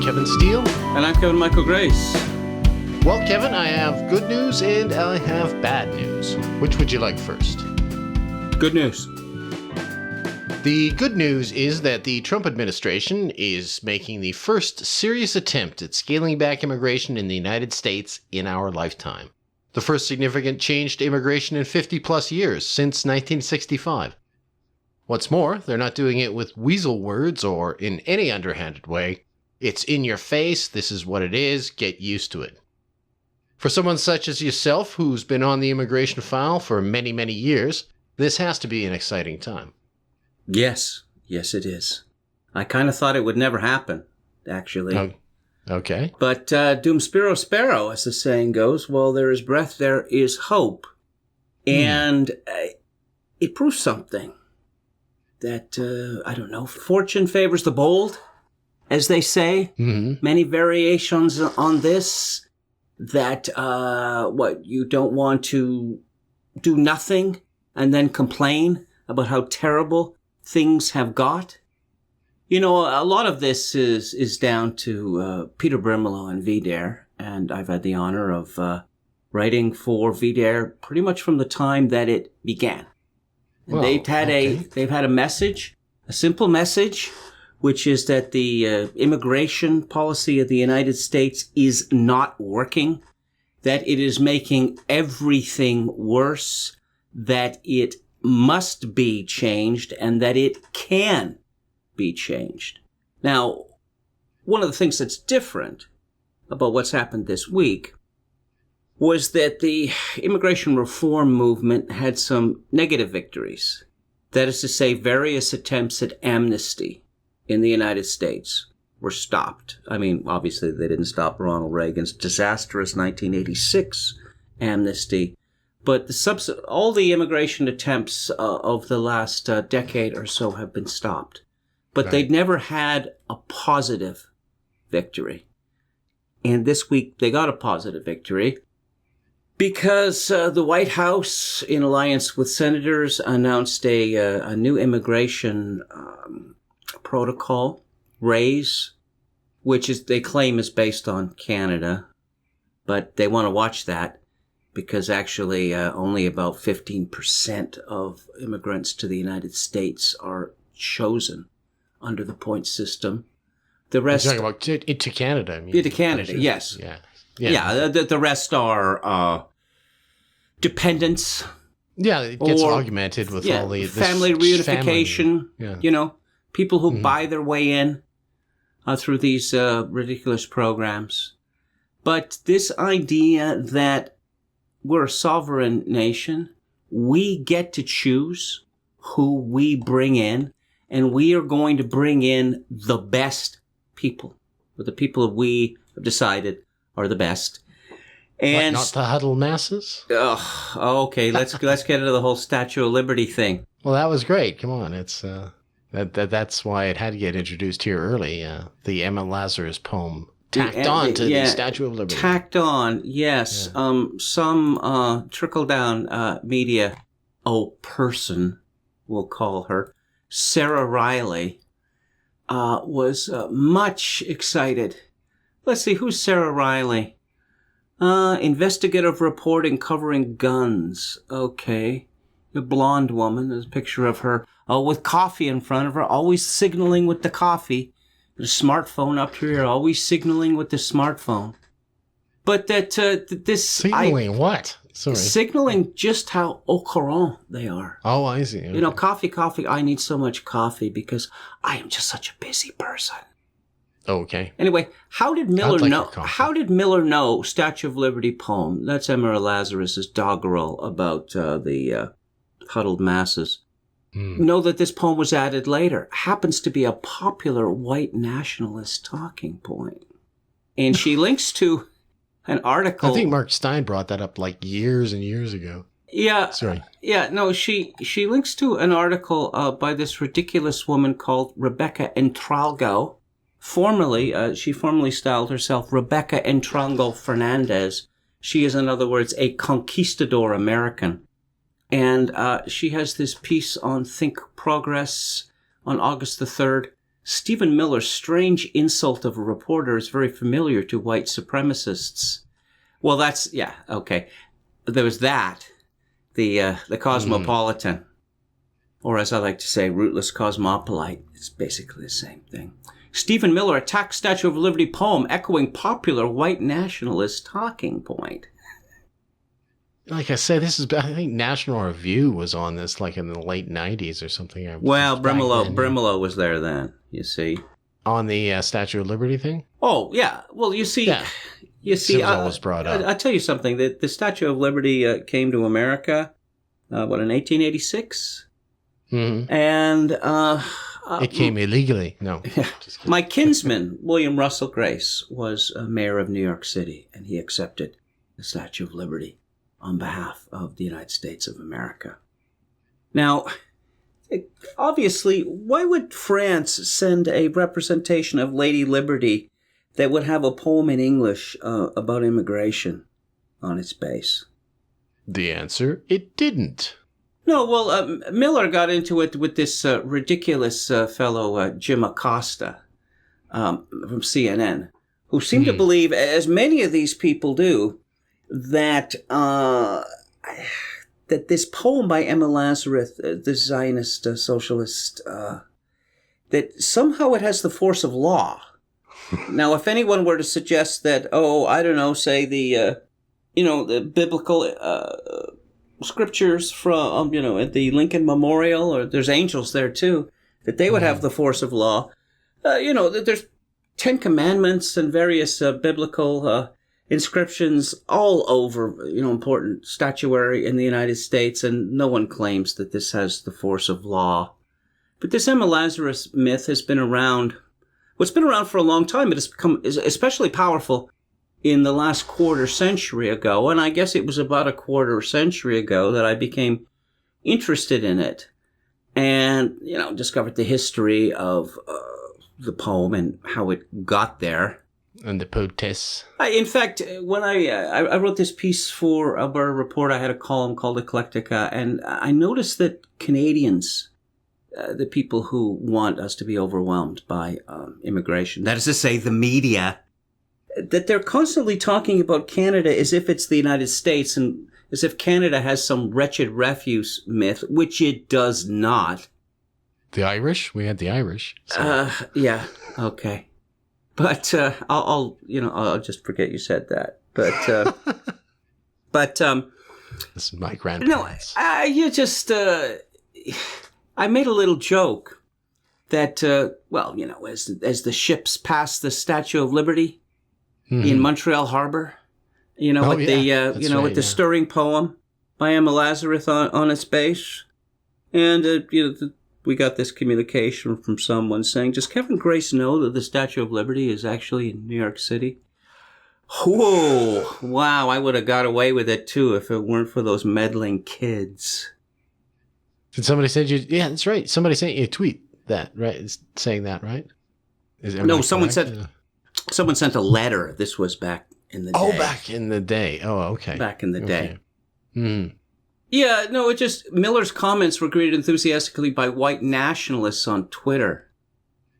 Kevin Steele. And I'm Kevin Michael Grace. Well, Kevin, I have good news and I have bad news. Which would you like first? Good news. The good news is that the Trump administration is making the first serious attempt at scaling back immigration in the United States in our lifetime. The first significant change to immigration in 50 plus years, since 1965. What's more, they're not doing it with weasel words or in any underhanded way. It's in your face, this is what it is, get used to it. For someone such as yourself, who's been on the immigration file for many, many years, this has to be an exciting time. Yes it is. I kind of thought it would never happen, actually. Oh, okay. But Dum Spiro Spero, as the saying goes, while there is breath, there is hope. And it proves something. That, I don't know, fortune favors the bold, as they say. Mm-hmm. Many variations on this. That, you don't want to do nothing and then complain about how terrible things have got. You know, a lot of this is down to Peter Brimelow and VDare, and I've had the honor of writing for VDare pretty much from the time that it began. And they've had a message, a simple message, which is that the immigration policy of the United States is not working, that it is making everything worse, that it must be changed, and that it can be changed. Now, one of the things that's different about what's happened this week was that the immigration reform movement had some negative victories. That is to say, various attempts at amnesty in the United States were stopped. I mean, obviously they didn't stop Ronald Reagan's disastrous 1986 amnesty, but all the immigration attempts of the last decade or so have been stopped. But they'd never had a positive victory. And this week they got a positive victory because the White House, in alliance with senators, announced a new immigration protocol, RAISE, which they claim is based on Canada. But they want to watch that, because actually only about 15% of immigrants to the United States are chosen under the point system. The rest... You're talking about to Canada, I mean. Yeah, to Canada, yes. Yeah, the rest are dependents. Yeah, it gets augmented with all the... family reunification, family. You know, people who buy their way in through these ridiculous programs. But this idea that we're a sovereign nation, we get to choose who we bring in, and we are going to bring in the best people, or the people we have decided are the best. And not the huddled masses? Okay, let's get into the whole Statue of Liberty thing. Well, that was great. Come on, it's that's why it had to get introduced here early. The Emma Lazarus poem tacked on to the Statue of Liberty. Tacked on, yes. Yeah. Some trickle-down media, person, we'll call her, Sarah Riley, was much excited. Let's see, who's Sarah Riley? Investigative reporting covering guns. Okay. A blonde woman, there's a picture of her with coffee in front of her, always signaling with the coffee. The smartphone up here, always signaling with the smartphone. But that this... Signaling what? Sorry. Signaling just how au courant they are. Oh, I see. Okay. You know, coffee, I need so much coffee because I am just such a busy person. Okay. Anyway, how did Miller know Statue of Liberty poem? That's Emma Lazarus's doggerel about the huddled masses. Know that this poem was added later. Happens to be a popular white nationalist talking point. And she links to an article. I think Mark Stein brought that up like years and years ago. Yeah. Sorry. Yeah, no, she links to an article by this ridiculous woman called Rebecca Entralgo. She formerly styled herself Rebecca Entrango Fernandez. She is, in other words, a conquistador American. And she has this piece on Think Progress on August the 3rd Stephen Miller's strange insult of a reporter is very familiar to white supremacists. Well, that's, yeah, okay. There was that. The Cosmopolitan. Or as I like to say, rootless cosmopolite. It's basically the same thing. Stephen Miller attacked Statue of Liberty poem echoing popular white nationalist talking point. Like I said, I think National Review was on this like in the late 90s or something. Well, Brimelow was there then, you see. On the Statue of Liberty thing? Oh, yeah. Well, you see, it was always brought up. I'll tell you something. The Statue of Liberty came to America, in 1886? Mm-hmm. And it came illegally. No. My kinsman, William Russell Grace, was mayor of New York City, and he accepted the Statue of Liberty on behalf of the United States of America. Now, obviously, why would France send a representation of Lady Liberty that would have a poem in English about immigration on its base? The answer, it didn't. No, well, Miller got into it with this ridiculous fellow, Jim Acosta, from CNN, who seemed to believe, as many of these people do, that that this poem by Emma Lazarus, the Zionist socialist, that somehow it has the force of law. Now, if anyone were to suggest that, say the biblical scriptures from, at the Lincoln Memorial, or there's angels there too, that they would have the force of law. There's 10 Commandments and various biblical inscriptions all over, important statuary in the United States, and no one claims that this has the force of law. But this Emma Lazarus myth has been around. Well, it's been around for a long time, but it's become especially powerful in the last quarter century ago, and I guess it was about a quarter century ago that I became interested in it and, discovered the history of the poem and how it got there. And the protests. In fact, when I wrote this piece for a report, I had a column called Eclectica, and I noticed that Canadians, the people who want us to be overwhelmed by immigration, that is to say, the media, that they're constantly talking about Canada as if it's the United States and as if Canada has some wretched refuse myth, which it does not. The Irish? We had the Irish. So. Yeah. Okay. But I'll just forget you said that. But this is my grandparents. No, I made a little joke that as the ships pass the Statue of Liberty in Montreal Harbor, with the stirring poem by Emma Lazarus on its base, and we got this communication from someone saying, "Does Kevin Grace know that the Statue of Liberty is actually in New York City?" Whoa! Wow! I would have got away with it too if it weren't for those meddling kids. Did somebody send you? Yeah, that's right. Somebody sent you a tweet that, right? It's saying that, right? Someone sent a letter. This was back in the day. Oh, back in the day. Oh, okay. Back in the day. Hmm. Yeah, no, Miller's comments were greeted enthusiastically by white nationalists on Twitter.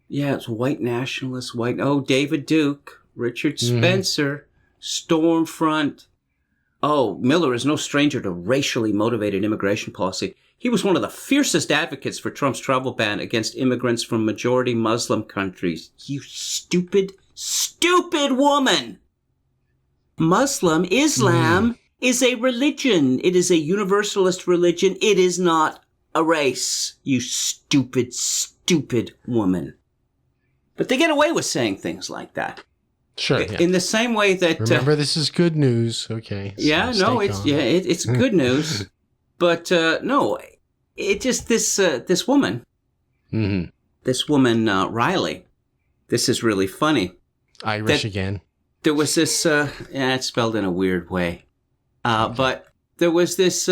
Yeah, it's white nationalists, David Duke, Richard Spencer, Stormfront. Oh, Miller is no stranger to racially motivated immigration policy. He was one of the fiercest advocates for Trump's travel ban against immigrants from majority Muslim countries. You stupid, stupid woman! Islam is a religion. It is a universalist religion. It is not a race. You stupid, stupid woman. But they get away with saying things like that. Sure. Yeah. In the same way that remember, this is good news. Okay. So it's good news. But no, it just this woman, Riley. This is really funny. Irish again. There was this. It's spelled in a weird way. But there was this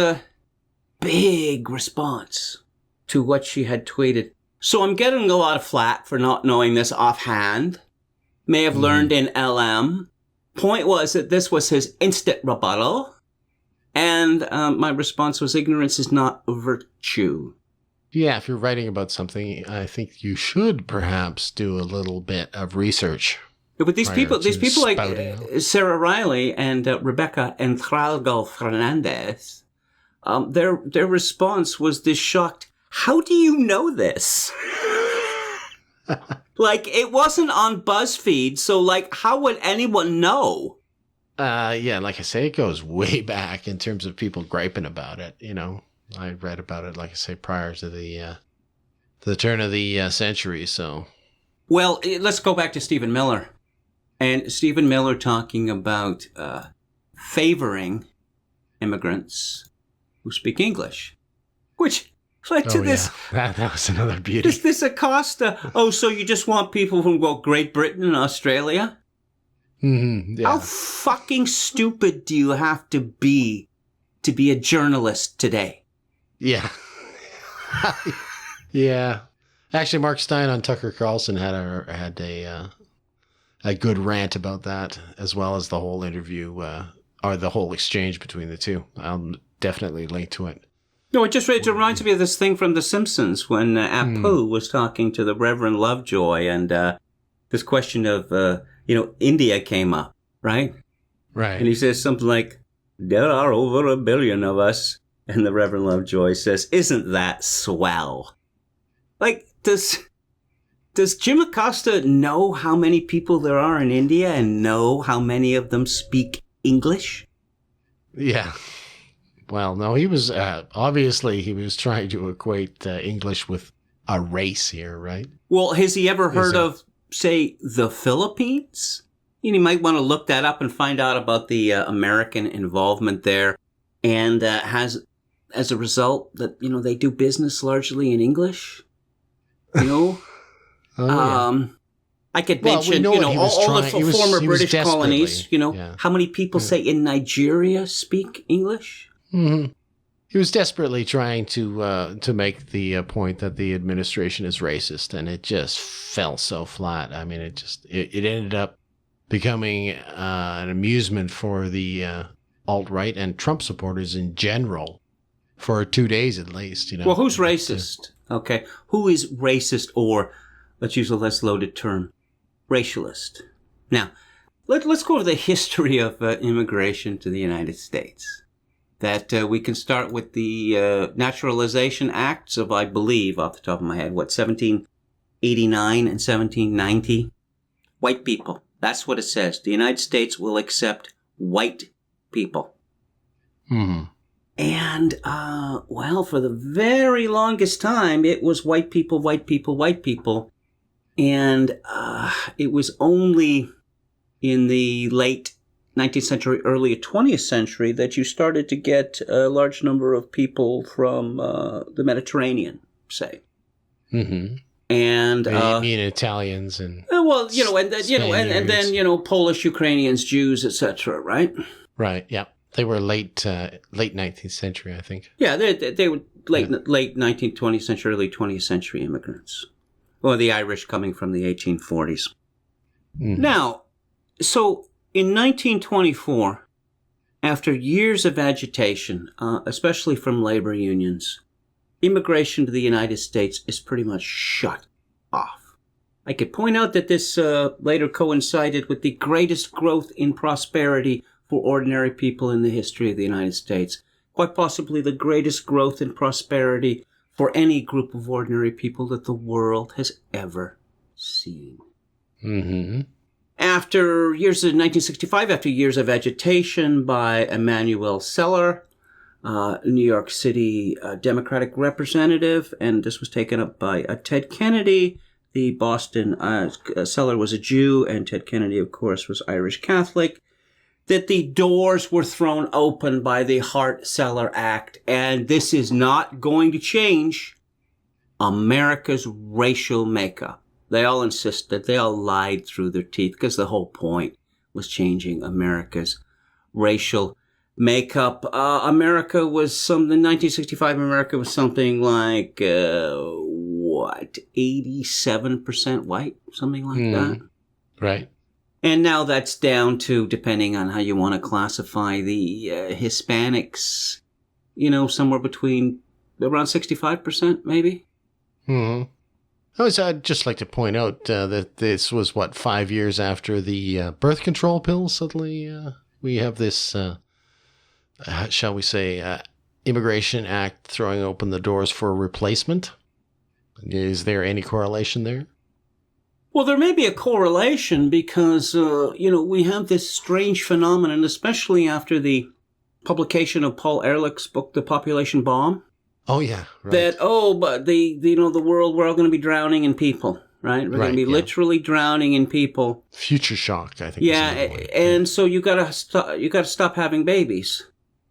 big response to what she had tweeted. So I'm getting a lot of flack for not knowing this offhand. May have learned in LM. Point was that this was his instant rebuttal. And my response was, ignorance is not a virtue. Yeah, if you're writing about something, I think you should perhaps do a little bit of research. Yeah, but these people like spouting out. Sarah Riley and Rebecca Entralgo Fernandez, their response was this shocked, how do you know this? Like, it wasn't on BuzzFeed, so, like, how would anyone know? Yeah, like I say, it goes way back in terms of people griping about it, you know. I read about it, like I say, prior to the turn of the century, so... Well, let's go back to Stephen Miller. And Stephen Miller talking about favoring immigrants who speak English, which led to this. Yeah. That was another beauty. This Acosta. Oh, so you just want people from Great Britain and Australia? Mm-hmm, yeah. How fucking stupid do you have to be a journalist today? Yeah. Yeah. Actually, Mark Stein on Tucker Carlson had a good rant about that, as well as the whole interview, or the whole exchange between the two. I'll definitely link to it. No, it reminds me of this thing from The Simpsons when Apu was talking to the Reverend Lovejoy, and this question of, India came up, right? Right. And he says something like, there are over 1 billion of us. And the Reverend Lovejoy says, isn't that swell? Like, does Jim Acosta know how many people there are in India and know how many of them speak English? Yeah. Well, no, he was, obviously he was trying to equate English with a race here, right? Well, has he ever heard of, say, the Philippines? You might want to look that up and find out about the American involvement there. And has, as a result, that, they do business largely in English. Oh, yeah. I could mention, all the former British colonies, how many people, say, in Nigeria speak English? Mm-hmm. He was desperately trying to make the point that the administration is racist, and it just fell so flat. I mean, it ended up becoming an amusement for the alt-right and Trump supporters in general for 2 days at least. Well, who's racist? Okay. Who is racist, or let's use a less loaded term, racialist? Now, let's go to the history of immigration to the United States. That we can start with the Naturalization Acts of, I believe, off the top of my head, 1789 and 1790? White people. That's what it says. The United States will accept white people. Mm-hmm. And, for the very longest time, it was white people, white people, white people. And it was only in the late 19th century, early 20th century that you started to get a large number of people from the Mediterranean, say. Mm-hmm. And you mean Italians and and then Polish, Ukrainians, Jews, etc. Right? Right. Yeah, they were late 19th century, I think. Yeah, they were late 19th, 20th century, early 20th century immigrants. Well, the Irish coming from the 1840s. Mm-hmm. Now, so in 1924, after years of agitation, especially from labor unions, immigration to the United States is pretty much shut off. I could point out that this later coincided with the greatest growth in prosperity for ordinary people in the history of the United States. Quite possibly the greatest growth in prosperity for any group of ordinary people that the world has ever seen. Mm-hmm. After years of 1965, after years of agitation by Emanuel Seller, New York City Democratic representative, and this was taken up by Ted Kennedy. The Boston Seller was a Jew, and Ted Kennedy, of course, was Irish Catholic. That the doors were thrown open by the Hart-Celler Act, and this is not going to change America's racial makeup. They all insisted, they all lied through their teeth, because the whole point was changing America's racial makeup. America was in 1965, America was something like, 87% white? Something like that. Right. And now that's down to, depending on how you want to classify the Hispanics, somewhere between around 65%, maybe. Hmm. I'd just like to point out that this was, 5 years after the birth control pill. Suddenly, we have this, shall we say, Immigration Act throwing open the doors for a replacement. Is there any correlation there? Well, there may be a correlation because, we have this strange phenomenon, especially after the publication of Paul Ehrlich's book, The Population Bomb. Oh, yeah. Right. That, but the world, we're all going to be drowning in people, right? We're going to be literally drowning in people. Future shock, I think. Yeah, and so you got to stop having babies.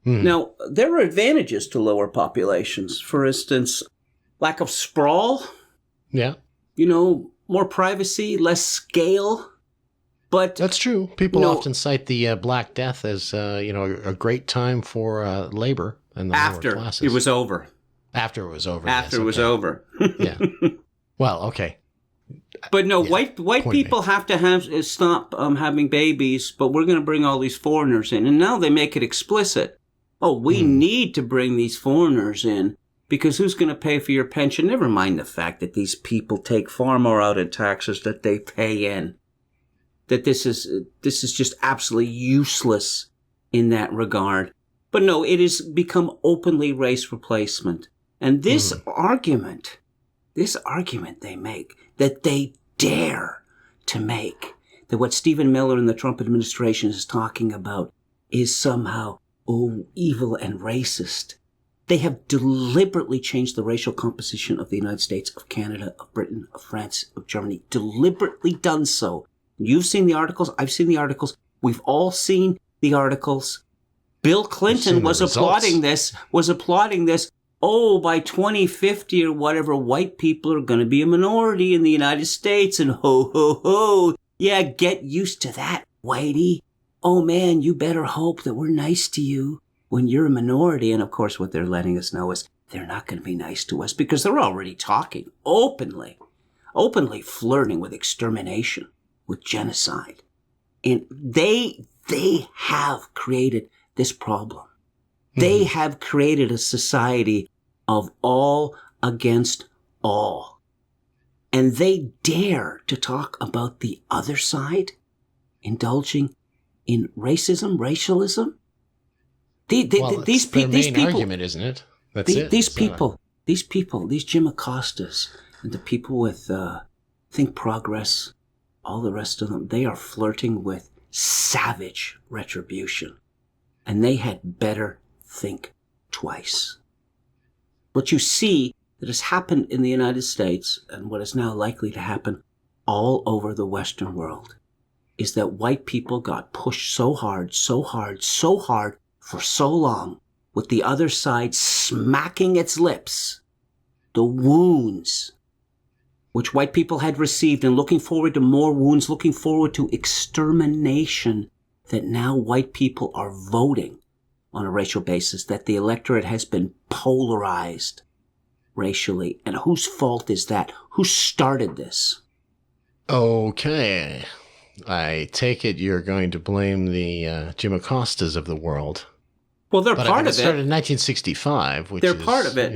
Mm. Now, there are advantages to lower populations. For instance, lack of sprawl. Yeah. More privacy, less scale. But that's true. People often cite the Black Death as a great time for labor and the lower classes. It was over. After it was over. After it was over. Yeah. Well, okay. But no, white people have to stop having babies, but we're going to bring all these foreigners in. And now they make it explicit. Oh, we need to bring these foreigners in because who's going to pay for your pension? Never mind the fact that these people take far more out in taxes that they pay in. That this is just absolutely useless in that regard. But no, it has become openly race replacement. And this argument they make, that they dare to make, that what Stephen Miller and the Trump administration is talking about is somehow, evil and racist. They have deliberately changed the racial composition of the United States, of Canada, of Britain, of France, of Germany. Deliberately done so. You've seen the articles. I've seen the articles. We've all seen the articles. Bill Clinton was applauding this. By 2050 or whatever, white people are going to be a minority in the United States. And ho, ho, ho. Yeah, get used to that, whitey. Oh, man, you better hope that we're nice to you when you're a minority. And, of course, what they're letting us know is they're not going to be nice to us because they're already talking openly flirting with extermination, with genocide. And they have created this problem. They have created a society of all against all. And they dare to talk about the other side, indulging in racism, racialism. These people, argument, isn't it? These people, these Jim Acostas, and the people with Think Progress, all the rest of them, they are flirting with savage retribution. And they had better think twice. What you see that has happened in the United States, and what is now likely to happen all over the Western world, is that white people got pushed so hard for so long, with the other side smacking its lips, the wounds which white people had received, and looking forward to more wounds, looking forward to extermination, that now white people are voting on a racial basis, that the electorate has been polarized racially. And whose fault is that? Who started this? Okay. I take it you're going to blame the Jim Acostas of the world. Well, they're part of it. It started in 1965, which they're part of it.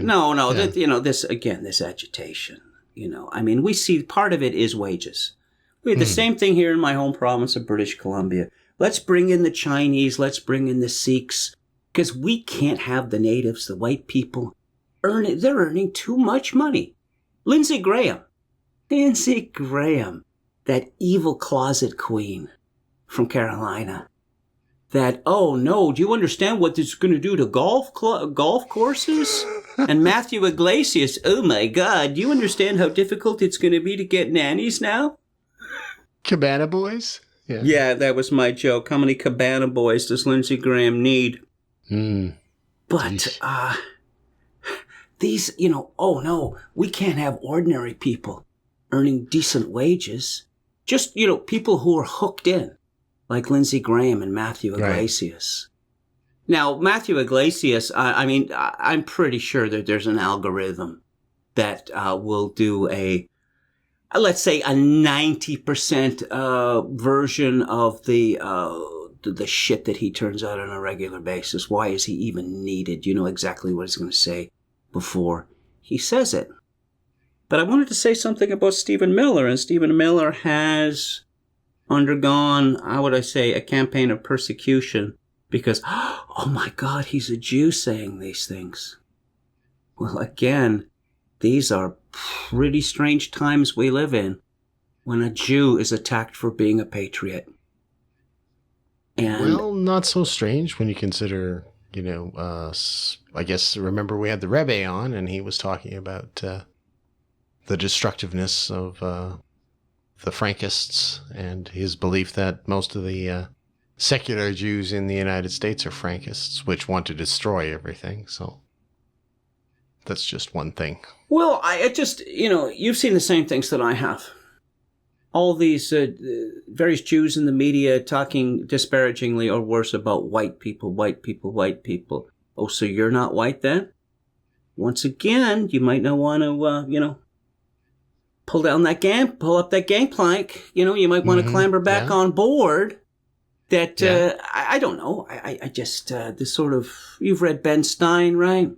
This agitation. We see part of it is wages. We had the same thing here in my home province of British Columbia. Let's bring in the Chinese. Let's bring in the Sikhs. Because we can't have the natives, the white people, they're earning too much money. Lindsey Graham, that evil closet queen from Carolina. Do you understand what this is going to do to golf courses? And Matthew Iglesias, oh my God, do you understand how difficult it's going to be to get nannies now? Cabana boys? Yeah, that was my joke. How many cabana boys does Lindsey Graham need? But these, we can't have ordinary people earning decent wages. Just, people who are hooked in, like Lindsey Graham and Matthew Iglesias. Right. Now, Matthew Iglesias, I'm pretty sure that there's an algorithm that will do let's say a 90% version of the shit that he turns out on a regular basis. Why is he even needed? You know exactly what he's going to say. before he says it. But I wanted to say something about Stephen Miller, and Stephen Miller has undergone, how would I say, a campaign of persecution because, oh my God, he's a Jew saying these things. Well, again, these are pretty strange times we live in when a Jew is attacked for being a patriot. And, well, not so strange when you consider, I guess, remember we had the Rebbe on, and he was talking about the destructiveness of the Frankists and his belief that most of the secular Jews in the United States are Frankists, which want to destroy everything. So that's just one thing. Well, I just, you've seen the same things that I have. All these various Jews in the media talking disparagingly or worse about white people, white people, white people. Oh, so you're not white then? Once again, you might not want to, pull up that gangplank. You might want to clamber back on board. That, I don't know. I just, this sort of, you've read Ben Stein, right?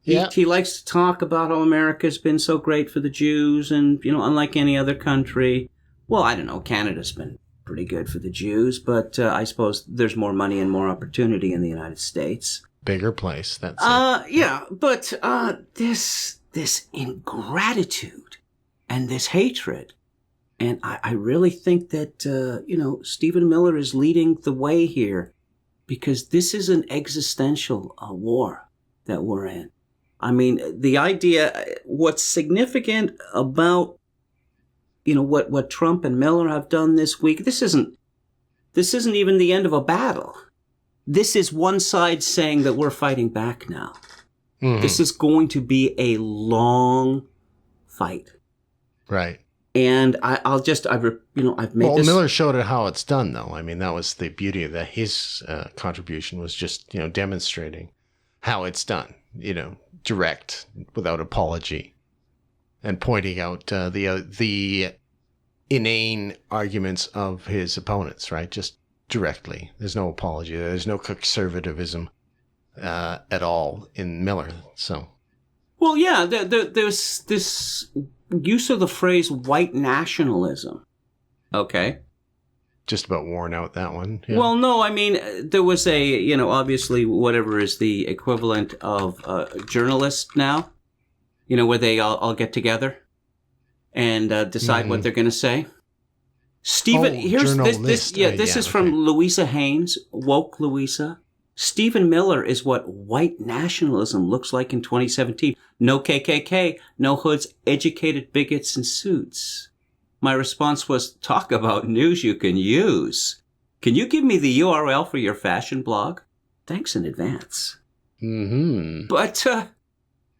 He likes to talk about how America's been so great for the Jews and, unlike any other country. Well, I don't know. Canada's been pretty good for the Jews, but I suppose there's more money and more opportunity in the United States. Bigger place, that's it. Yeah, but this ingratitude and this hatred, and I really think that, Stephen Miller is leading the way here because this is an existential war that we're in. I mean, the idea, what's significant about, what Trump and Miller have done this week, this isn't even the end of a battle. This is one side saying that we're fighting back now. Mm-hmm. This is going to be a long fight. Right. And I've made this. Miller showed it how it's done, though. I mean, that was the beauty of that. His contribution was just, demonstrating how it's done, direct, without apology, and pointing out the inane arguments of his opponents, right? Just directly. There's no apology. There's no conservatism at all in Miller. So, well, yeah, there's this use of the phrase white nationalism. Okay. Just about worn out, that one. Yeah. Well, no, I mean, there was obviously whatever is the equivalent of journalists now, where they all get together and decide what they're going to say. Stephen, here's this is from Louisa Haynes, woke Louisa. Stephen Miller is what white nationalism looks like in 2017. No KKK, no hoods, educated bigots in suits. My response was, talk about news you can use. Can you give me the URL for your fashion blog? Thanks in advance. Mm-hmm. But,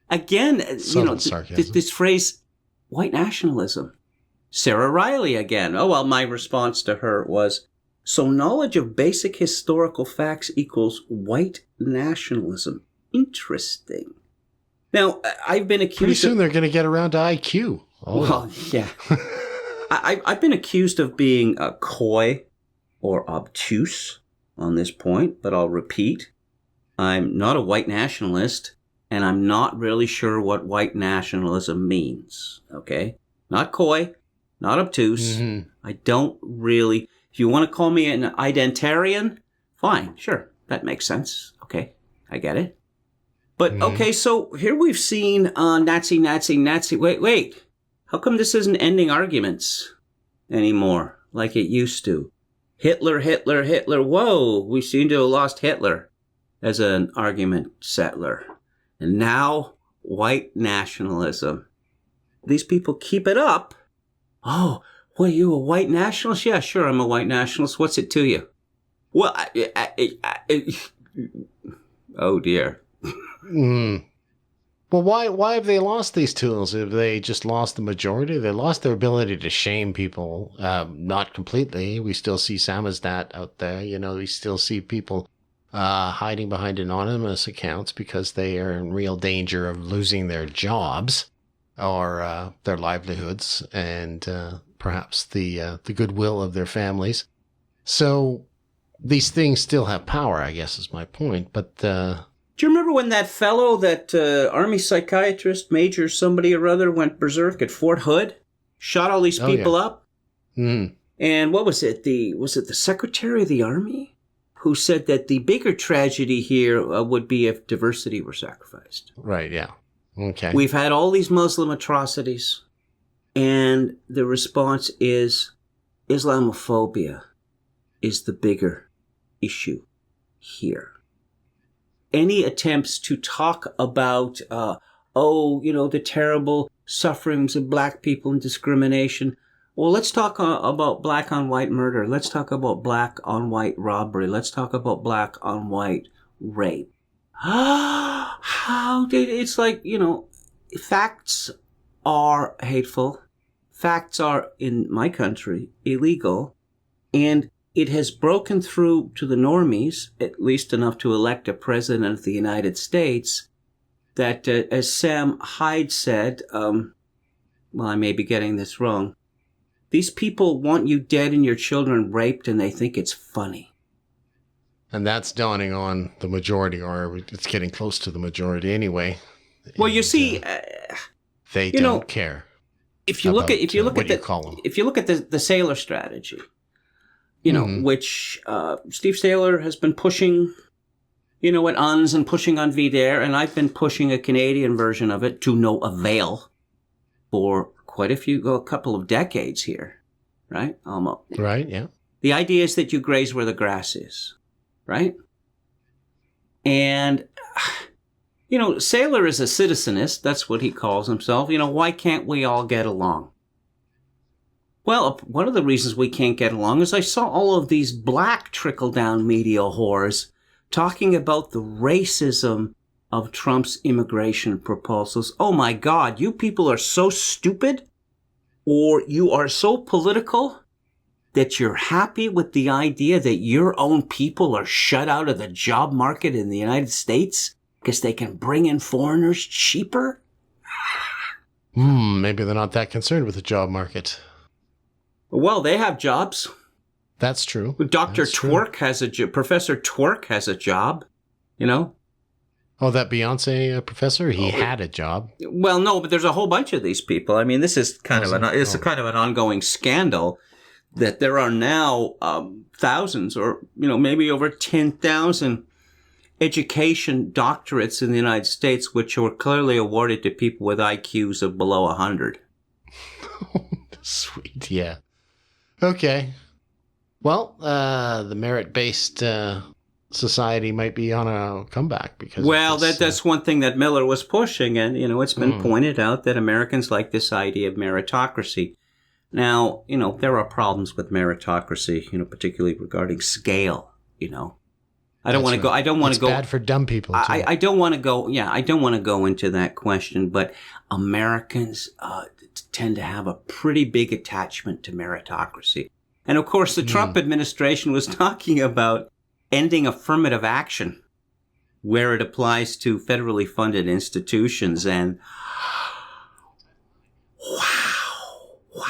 again, this phrase, white nationalism. Sarah Riley again. Oh, well, my response to her was, so knowledge of basic historical facts equals white nationalism. Interesting. Now, I've been accused Pretty soon they're going to get around to IQ. Oh. Well, yeah. I've been accused of being coy or obtuse on this point, but I'll repeat. I'm not a white nationalist, and I'm not really sure what white nationalism means, okay? Not coy, not obtuse. Mm-hmm. I don't really... If you want to call me an identarian, fine, sure, that makes sense. Okay, I get it. But, okay, so here we've seen Nazi. Wait. How come this isn't ending arguments anymore like it used to? Hitler. Whoa, we seem to have lost Hitler as an argument settler. And now, white nationalism. These people keep it up. Oh, what, are you a white nationalist? Yeah, sure, I'm a white nationalist. What's it to you? Well, oh dear. Well, why have they lost these tools? Have they just lost the majority? They lost their ability to shame people. Not completely. We still see Samizdat out there. We still see people hiding behind anonymous accounts because they are in real danger of losing their jobs or their livelihoods and perhaps the goodwill of their families. So these things still have power, I guess is my point. But Do you remember when that fellow, that Army psychiatrist, Major somebody or other, went berserk at Fort Hood? Shot all these people up? Mm. And what was it? Was it the Secretary of the Army who said that the bigger tragedy here would be if diversity were sacrificed? Right, yeah. Okay. We've had all these Muslim atrocities, and the response is Islamophobia is the bigger issue here. Any attempts to talk about, the terrible sufferings of black people and discrimination. Well, let's talk about black on white murder. Let's talk about black on white robbery. Let's talk about black on white rape. It's like, facts are hateful. Facts are, in my country, illegal. And it has broken through to the normies, at least enough to elect a president of the United States, that, as Sam Hyde said, I may be getting this wrong, these people want you dead and your children raped, and they think it's funny. And that's dawning on the majority, or it's getting close to the majority anyway. Well, you see, they don't care. If you look at the Saylor strategy, which Steve Saylor has been pushing, at UNS and pushing on VDARE, and I've been pushing a Canadian version of it to no avail for quite a couple of decades here, right? Almost. Right, yeah. The idea is that you graze where the grass is, right? And, Saylor is a citizenist. That's what he calls himself. Why can't we all get along? Well, one of the reasons we can't get along is I saw all of these black trickle-down media whores talking about the racism of Trump's immigration proposals. Oh my God, you people are so stupid, or you are so political that you're happy with the idea that your own people are shut out of the job market in the United States because they can bring in foreigners cheaper? Maybe they're not that concerned with the job market. Well, they have jobs. That's true. Dr. Twerk has a job. Professor Twerk has a job, Oh, that Beyonce professor? He had a job. Well, no, but there's a whole bunch of these people. I mean, this is kind of an ongoing scandal that there are now thousands, or maybe over 10,000 education doctorates in the United States, which were clearly awarded to people with IQs of below 100. Sweet, yeah. Okay. Well, the merit-based society might be on a comeback because. Well, that's one thing that Miller was pushing, and it's been pointed out that Americans like this idea of meritocracy. Now, there are problems with meritocracy, particularly regarding scale. I don't want to go. I don't want to go. It's bad for dumb people, too. I don't want to go. Yeah, I don't want to go into that question. But Americans tend to have a pretty big attachment to meritocracy, and of course, the Trump administration was talking about ending affirmative action where it applies to federally funded institutions, and wow,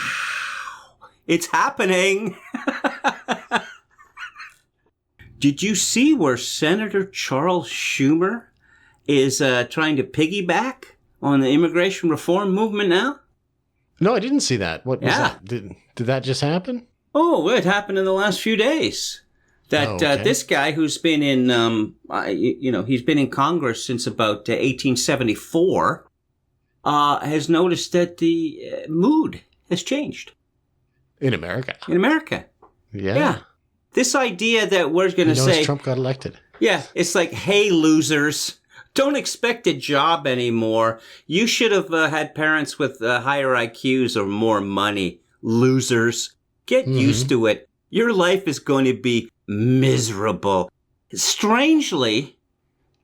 it's happening. Did you see where Senator Charles Schumer is trying to piggyback on the immigration reform movement now? No, I didn't see that. What was that? Did that just happen? Oh, it happened in the last few days. That this guy who's been in, he's been in Congress since about 1874, has noticed that the mood has changed. In America. In America. Yeah. This idea that we're going to say... Trump got elected. Yeah, it's like, hey, losers, don't expect a job anymore. You should have had parents with higher IQs or more money. Losers, get used to it. Your life is going to be miserable. Strangely,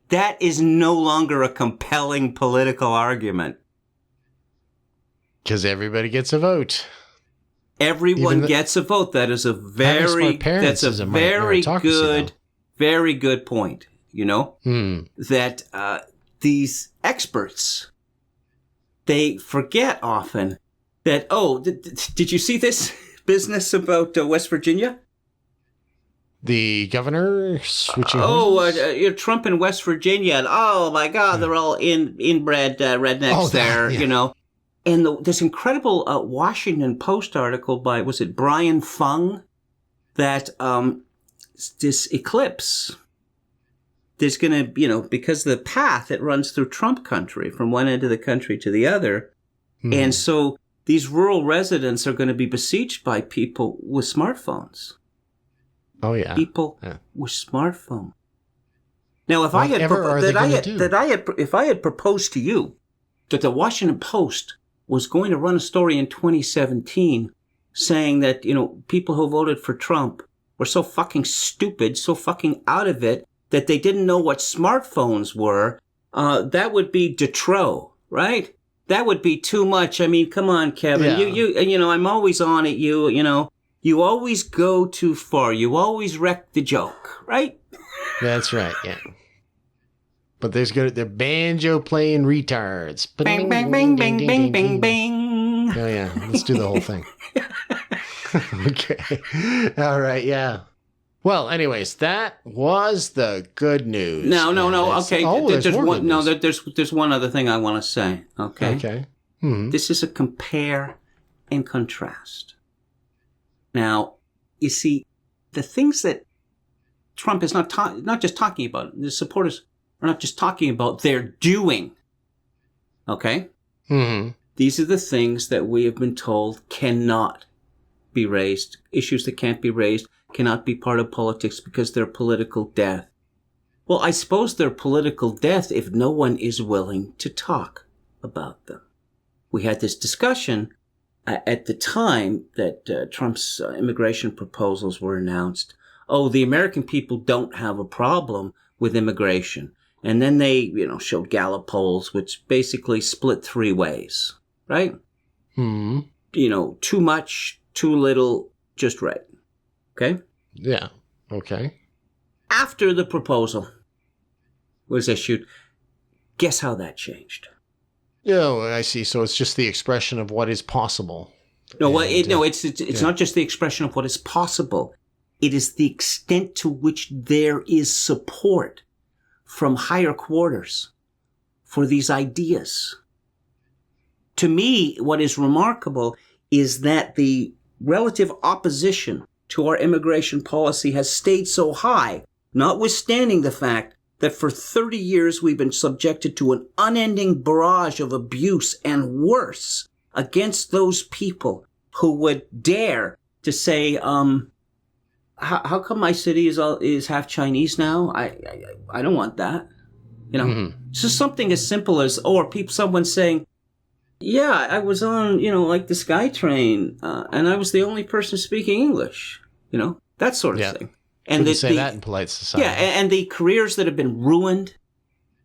that is no longer a compelling political argument. Because everybody gets a vote. Everyone gets a vote. That is a very good point. That these experts, they forget often that, did you see this business about West Virginia? The governor switching Trump in West Virginia. And, oh, my God, they're all inbred rednecks there, you know. And this incredible Washington Post article by, was it Brian Fung, that this eclipse, there's going to, you know, because the path, it runs through Trump country from one end of the country to the other. And so these rural residents are going to be besieged by people with smartphones. Oh, yeah. People with smartphones. Now, if I had proposed to you that the Washington Post was going to run a story in 2017 saying that, you know, people who voted for Trump were so fucking stupid, so fucking out of it, that they didn't know what smartphones were, that would be de trop, right? That would be too much. I mean, come on, Kevin. Yeah. You know, I'm always on at you, you know. You always go too far. You always wreck the joke, right? That's right, yeah. But they're banjo playing retards. Bang, bang, bang, bang, bang, bang, bang. Oh, yeah. Let's do the whole thing. Okay. All right, yeah. Well, anyways, that was the good news. No. Okay. There's one other thing I want to say. Okay. Okay. This is a compare and contrast. Now, you see, the things that Trump is not just talking about, the supporters are not just talking about, they're doing. Okay? These are the things that we have been told cannot be raised, issues that can't be raised, cannot be part of politics because they're political death. Well, I suppose they're political death if no one is willing to talk about them. We had this discussion at the time that Trump's immigration proposals were announced. Oh, the American people don't have a problem with immigration. And then they, you know, showed Gallup polls, which basically split three ways, right? You know, too much, too little, just right. Okay? Yeah. Okay. After the proposal was issued, guess how that changed? Oh, I see. So it's just the expression of what is possible. No, it's not just the expression of what is possible. It is the extent to which there is support from higher quarters for these ideas. To me, what is remarkable is that the relative opposition to our immigration policy has stayed so high, notwithstanding the fact that for 30 years we've been subjected to an unending barrage of abuse and worse against those people who would dare to say, how come my city is half Chinese now? I don't want that. You know, it's just something as simple as, someone saying, yeah, I was on, you know, like the SkyTrain, and I was the only person speaking English, you know, that sort of thing. And say that in polite society. Yeah, and the careers that have been ruined,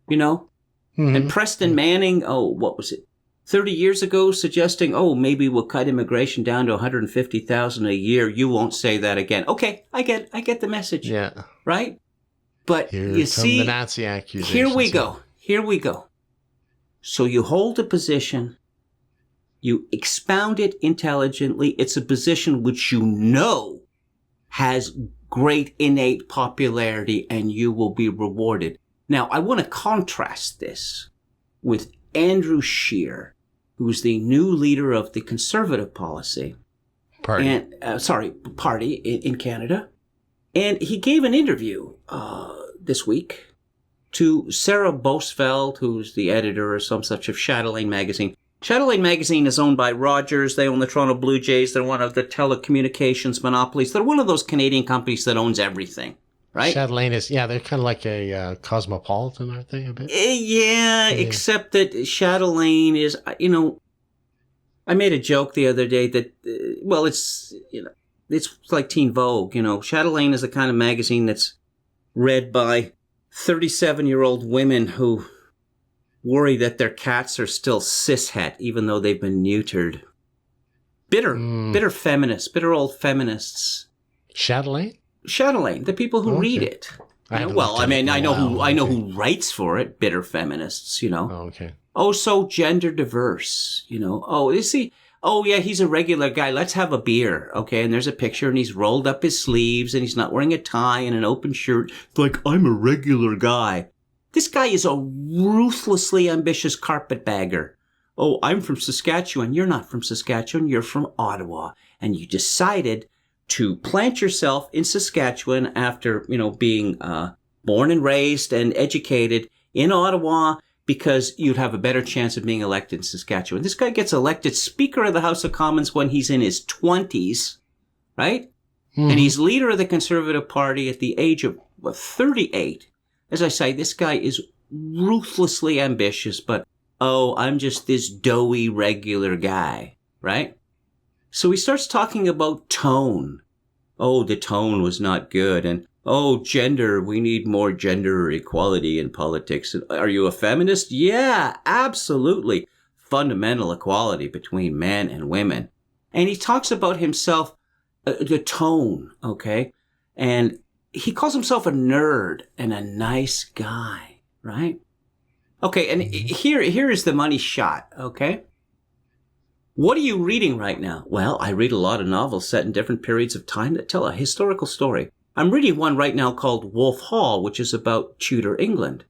you know, and Preston Manning, what was it? 30 years ago suggesting, maybe we'll cut immigration down to 150,000 a year. You won't say that again. Okay, I get the message. Yeah. Right? But you see, the Nazi accusations. Here we go. So you hold a position, you expound it intelligently. It's a position which you know has great innate popularity and you will be rewarded. Now, I want to contrast this with Andrew Scheer, who's the new leader of the Conservative party in Canada. And he gave an interview this week to Sarah Bosveld, who's the editor or some such of Chatelaine magazine. Chatelaine magazine is owned by Rogers. They own the Toronto Blue Jays. They're one of the telecommunications monopolies. They're one of those Canadian companies that owns everything. Right? Chatelaine is, they're kind of like a cosmopolitan, aren't they, a bit? Yeah, except that Chatelaine is, you know, I made a joke the other day that, it's like Teen Vogue, you know. Chatelaine is the kind of magazine that's read by 37-year-old women who worry that their cats are still cishet, even though they've been neutered. Bitter feminists, bitter old feminists. Chatelaine? Chatelaine, the people who read it. I know who writes for it. Bitter feminists, you know. Oh, okay. So gender diverse, you know. You see, oh yeah, he's a regular guy. Let's have a beer. Okay. And there's a picture and he's rolled up his sleeves and he's not wearing a tie and an open shirt. It's like, I'm a regular guy. This guy is a ruthlessly ambitious carpetbagger. Oh, I'm from Saskatchewan. You're not from Saskatchewan. You're from Ottawa. And you decided to plant yourself in Saskatchewan after, being born and raised and educated in Ottawa because you'd have a better chance of being elected in Saskatchewan. This guy gets elected Speaker of the House of Commons when he's in his 20s, right? And he's leader of the Conservative Party at the age of 38. As I say, this guy is ruthlessly ambitious, but, oh, I'm just this doughy regular guy, right? So he starts talking about tone. Oh, the tone was not good. And, oh, gender, we need more gender equality in politics. Are you a feminist? Yeah, absolutely. Fundamental equality between men and women. And he talks about himself, the tone, okay? And he calls himself a nerd and a nice guy, right? Okay, and here is the money shot, okay? What are you reading right now? Well, I read a lot of novels set in different periods of time that tell a historical story. I'm reading one right now called Wolf Hall, which is about Tudor England.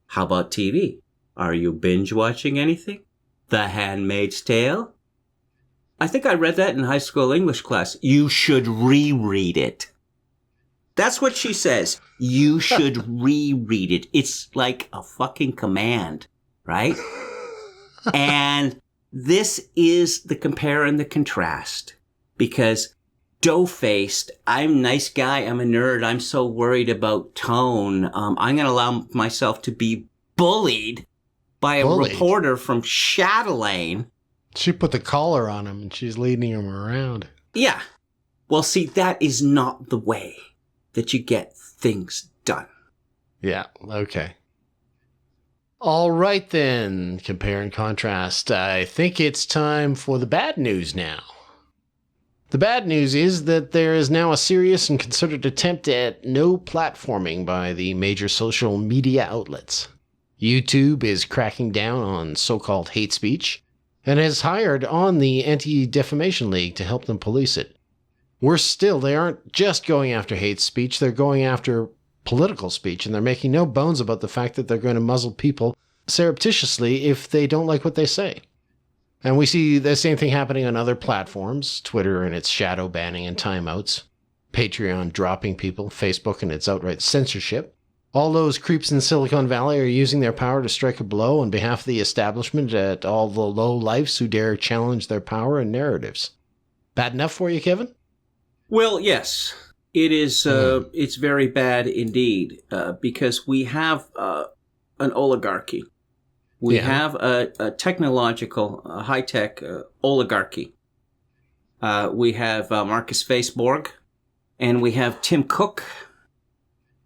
How about TV? Are you binge watching anything? The Handmaid's Tale? I think I read that in high school English class. You should reread it. That's what she says. You should reread it. It's like a fucking command, right? And this is the compare and the contrast. Because dough-faced, I'm a nice guy, I'm a nerd, I'm so worried about tone. I'm going to allow myself to be bullied by a reporter from Chatelaine. She put the collar on him and she's leading him around. Yeah. Well, see, that is not the way that you get things done. Yeah, okay. All right then, compare and contrast. I think it's time for the bad news now. The bad news is that there is now a serious and concerted attempt at no platforming by the major social media outlets. YouTube is cracking down on so-called hate speech and has hired on the Anti-Defamation League to help them police it. Worse still, they aren't just going after hate speech, they're going after political speech, and they're making no bones about the fact that they're going to muzzle people surreptitiously if they don't like what they say. And we see the same thing happening on other platforms, Twitter and its shadow banning and timeouts, Patreon dropping people, Facebook and its outright censorship. All those creeps in Silicon Valley are using their power to strike a blow on behalf of the establishment at all the low-lifes who dare challenge their power and narratives. Bad enough for you, Kevin? Well, yes. It is. It's very bad indeed, because we have an oligarchy. We have a technological, high-tech oligarchy. We have Marcus Facebook, and we have Tim Cook,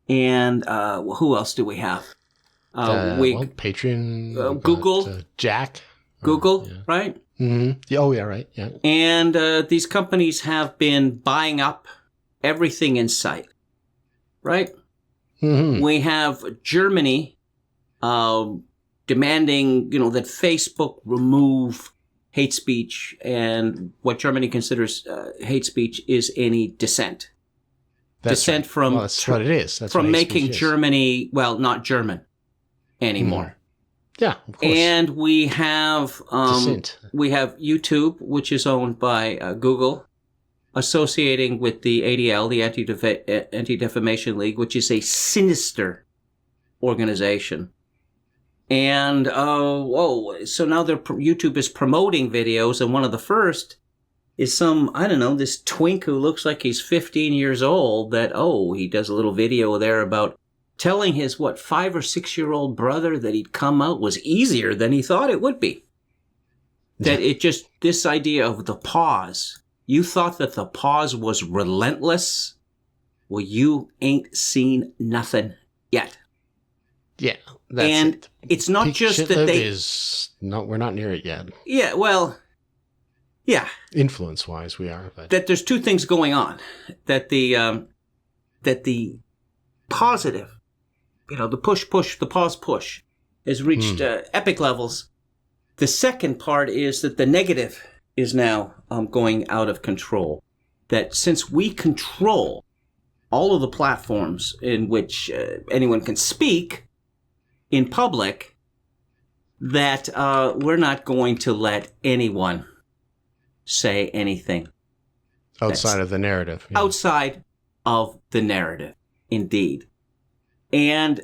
and who else do we have? Patreon, Google, Jack, Google, right? Mm-hmm. Oh, yeah, right. Yeah. And these companies have been buying up everything in sight, right? Mm-hmm. We have Germany demanding, that Facebook remove hate speech, and what Germany considers hate speech is any dissent. Dissent right. From that's what it is. That's from making Germany, not German anymore. Mm. Yeah, of course. And we have YouTube, which is owned by Google, associating with the ADL, the Anti-Defamation League, which is a sinister organization. And so now YouTube is promoting videos, and one of the first is this twink who looks like he's 15 years old that, he does a little video there about telling his, 5 or 6 year old brother that he'd come out was easier than he thought it would be. That this idea of the pause. You thought that the pause was relentless? Well, you ain't seen nothing yet. Yeah, that's and it. It's not Peak just that we're not near it yet. Yeah, well, yeah. Influence-wise, we are. But that there's two things going on. That the positive, the pause has reached epic levels. The second part is that the negative is now going out of control. That since we control all of the platforms in which anyone can speak in public, that we're not going to let anyone say anything outside of the narrative. Yeah. Outside of the narrative, indeed. And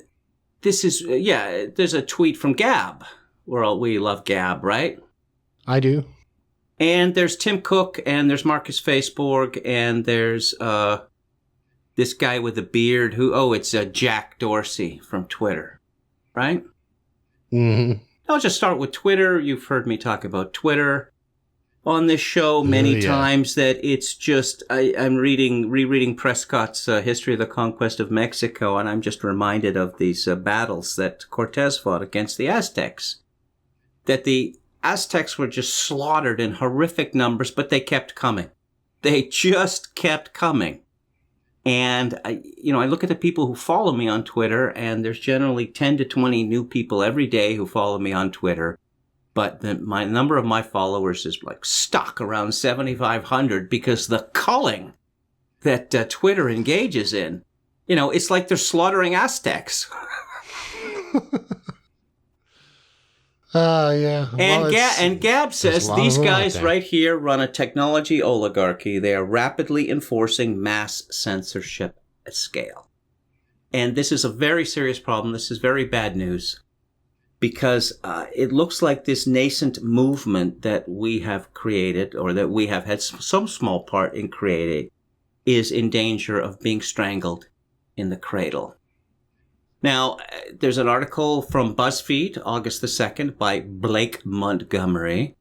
this is, there's a tweet from Gab. We love Gab, right? I do. And there's Tim Cook, and there's Marcus Facebook, and there's this guy with a beard it's Jack Dorsey from Twitter, right? Mm-hmm. I'll just start with Twitter. You've heard me talk about Twitter on this show many times, that it's just, I'm rereading Prescott's History of the Conquest of Mexico, and I'm just reminded of these battles that Cortez fought against the Aztecs. That the Aztecs were just slaughtered in horrific numbers, but they kept coming. They just kept coming. And, I look at the people who follow me on Twitter, and there's generally 10 to 20 new people every day who follow me on Twitter. But my number of my followers is like stuck around 7,500 because the culling that Twitter engages in, it's like they're slaughtering Aztecs. Yeah. And Gab says these guys right here run a technology oligarchy. They are rapidly enforcing mass censorship at scale. And this is a very serious problem. This is very bad news, because it looks like this nascent movement that we have created, or that we have had some small part in creating, is in danger of being strangled in the cradle. Now, there's an article from BuzzFeed, August the 2nd, by Blake Montgomery.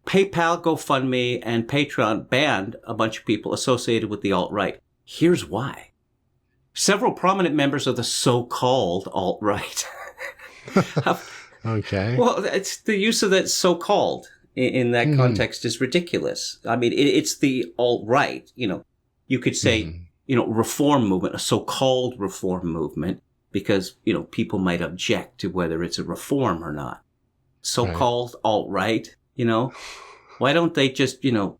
PayPal, GoFundMe, and Patreon banned a bunch of people associated with the alt-right. Here's why. Several prominent members of the so-called alt-right. Okay. Well, it's the use of that so-called in that context is ridiculous. I mean, it's the alt-right. You could say, reform movement, a so-called reform movement, because, people might object to whether it's a reform or not. So-called alt-right, why don't they just, be a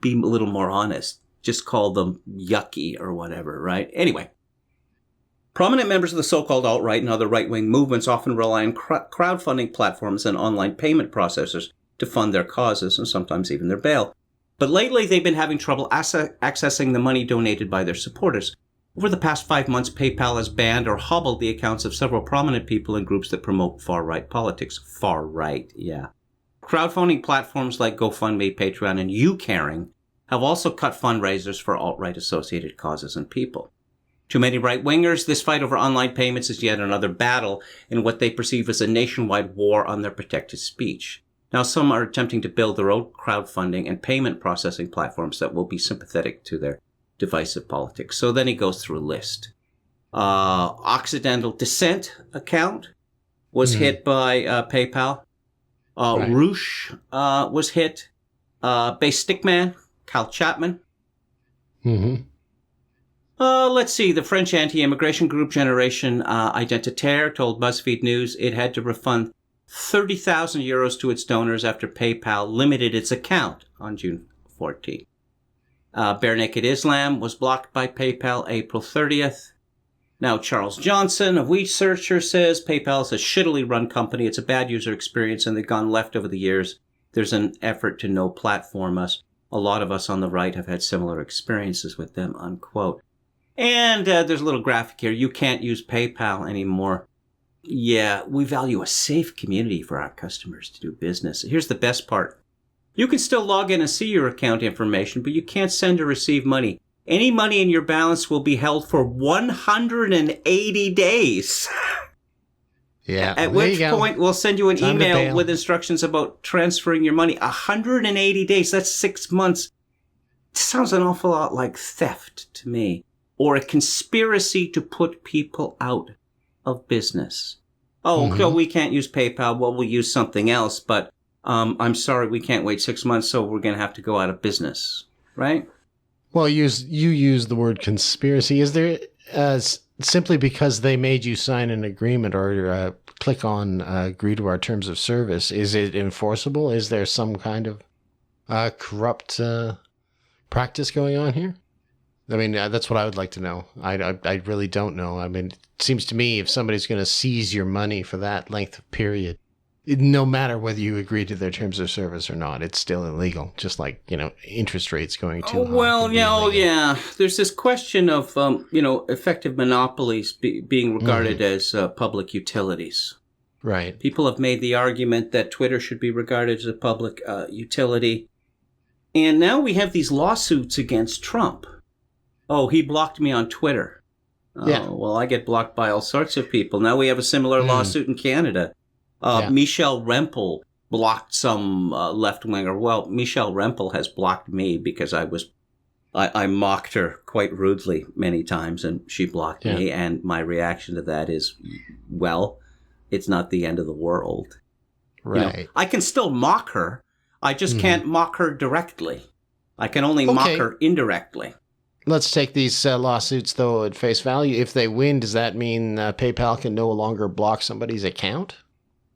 little more honest? Just call them yucky or whatever, right? Anyway, prominent members of the so-called alt-right and other right-wing movements often rely on crowdfunding platforms and online payment processors to fund their causes and sometimes even their bail. But lately, they've been having trouble accessing the money donated by their supporters. Over the past 5 months, PayPal has banned or hobbled the accounts of several prominent people and groups that promote far-right politics. Far-right, yeah. Crowdfunding platforms like GoFundMe, Patreon, and YouCaring have also cut fundraisers for alt-right associated causes and people. To many right-wingers, this fight over online payments is yet another battle in what they perceive as a nationwide war on their protected speech. Now, some are attempting to build their own crowdfunding and payment processing platforms that will be sympathetic to their divisive politics. So then he goes through a list. Occidental Dissent account was hit by PayPal. Right. Roosh was hit. Base Stickman, Cal Chapman. Let's see. The French anti-immigration group Generation Identitaire told BuzzFeed News it had to refund 30,000 euros to its donors after PayPal limited its account on June 14th. Bare Naked Islam was blocked by PayPal April 30th. Now, Charles Johnson of WeSearcher says PayPal is a shittily run company. It's a bad user experience, and they've gone left over the years. There's an effort to no platform us. A lot of us on the right have had similar experiences with them, unquote. And there's a little graphic here. You can't use PayPal anymore. Yeah, we value a safe community for our customers to do business. Here's the best part. You can still log in and see your account information, but you can't send or receive money. Any money in your balance will be held for 180 days. Yeah. At which point we'll send you an email with instructions about transferring your money. 180 days, that's 6 months. It sounds an awful lot like theft to me. Or a conspiracy to put people out of business. So we can't use PayPal. Well, we'll use something else, but I'm sorry, we can't wait 6 months, so we're going to have to go out of business, right? Well, you use the word conspiracy. Is there simply because they made you sign an agreement or click on agree to our terms of service, is it enforceable? Is there some kind of corrupt practice going on here? I mean, that's what I would like to know. I really don't know. I mean, it seems to me if somebody's going to seize your money for that length of period, no matter whether you agree to their terms of service or not, it's still illegal. Just like, interest rates going too high. Well, yeah. There's this question of, effective monopolies being regarded as public utilities. Right. People have made the argument that Twitter should be regarded as a public utility. And now we have these lawsuits against Trump. Oh, he blocked me on Twitter. Yeah. Well, I get blocked by all sorts of people. Now we have a similar lawsuit in Canada. Michelle Rempel blocked some left-winger. Well, Michelle Rempel has blocked me because I mocked her quite rudely many times, and she blocked me. And my reaction to that is, well, it's not the end of the world. Right. I can still mock her. I just can't mock her directly. I can only mock her indirectly. Let's take these lawsuits, though, at face value. If they win, does that mean PayPal can no longer block somebody's account?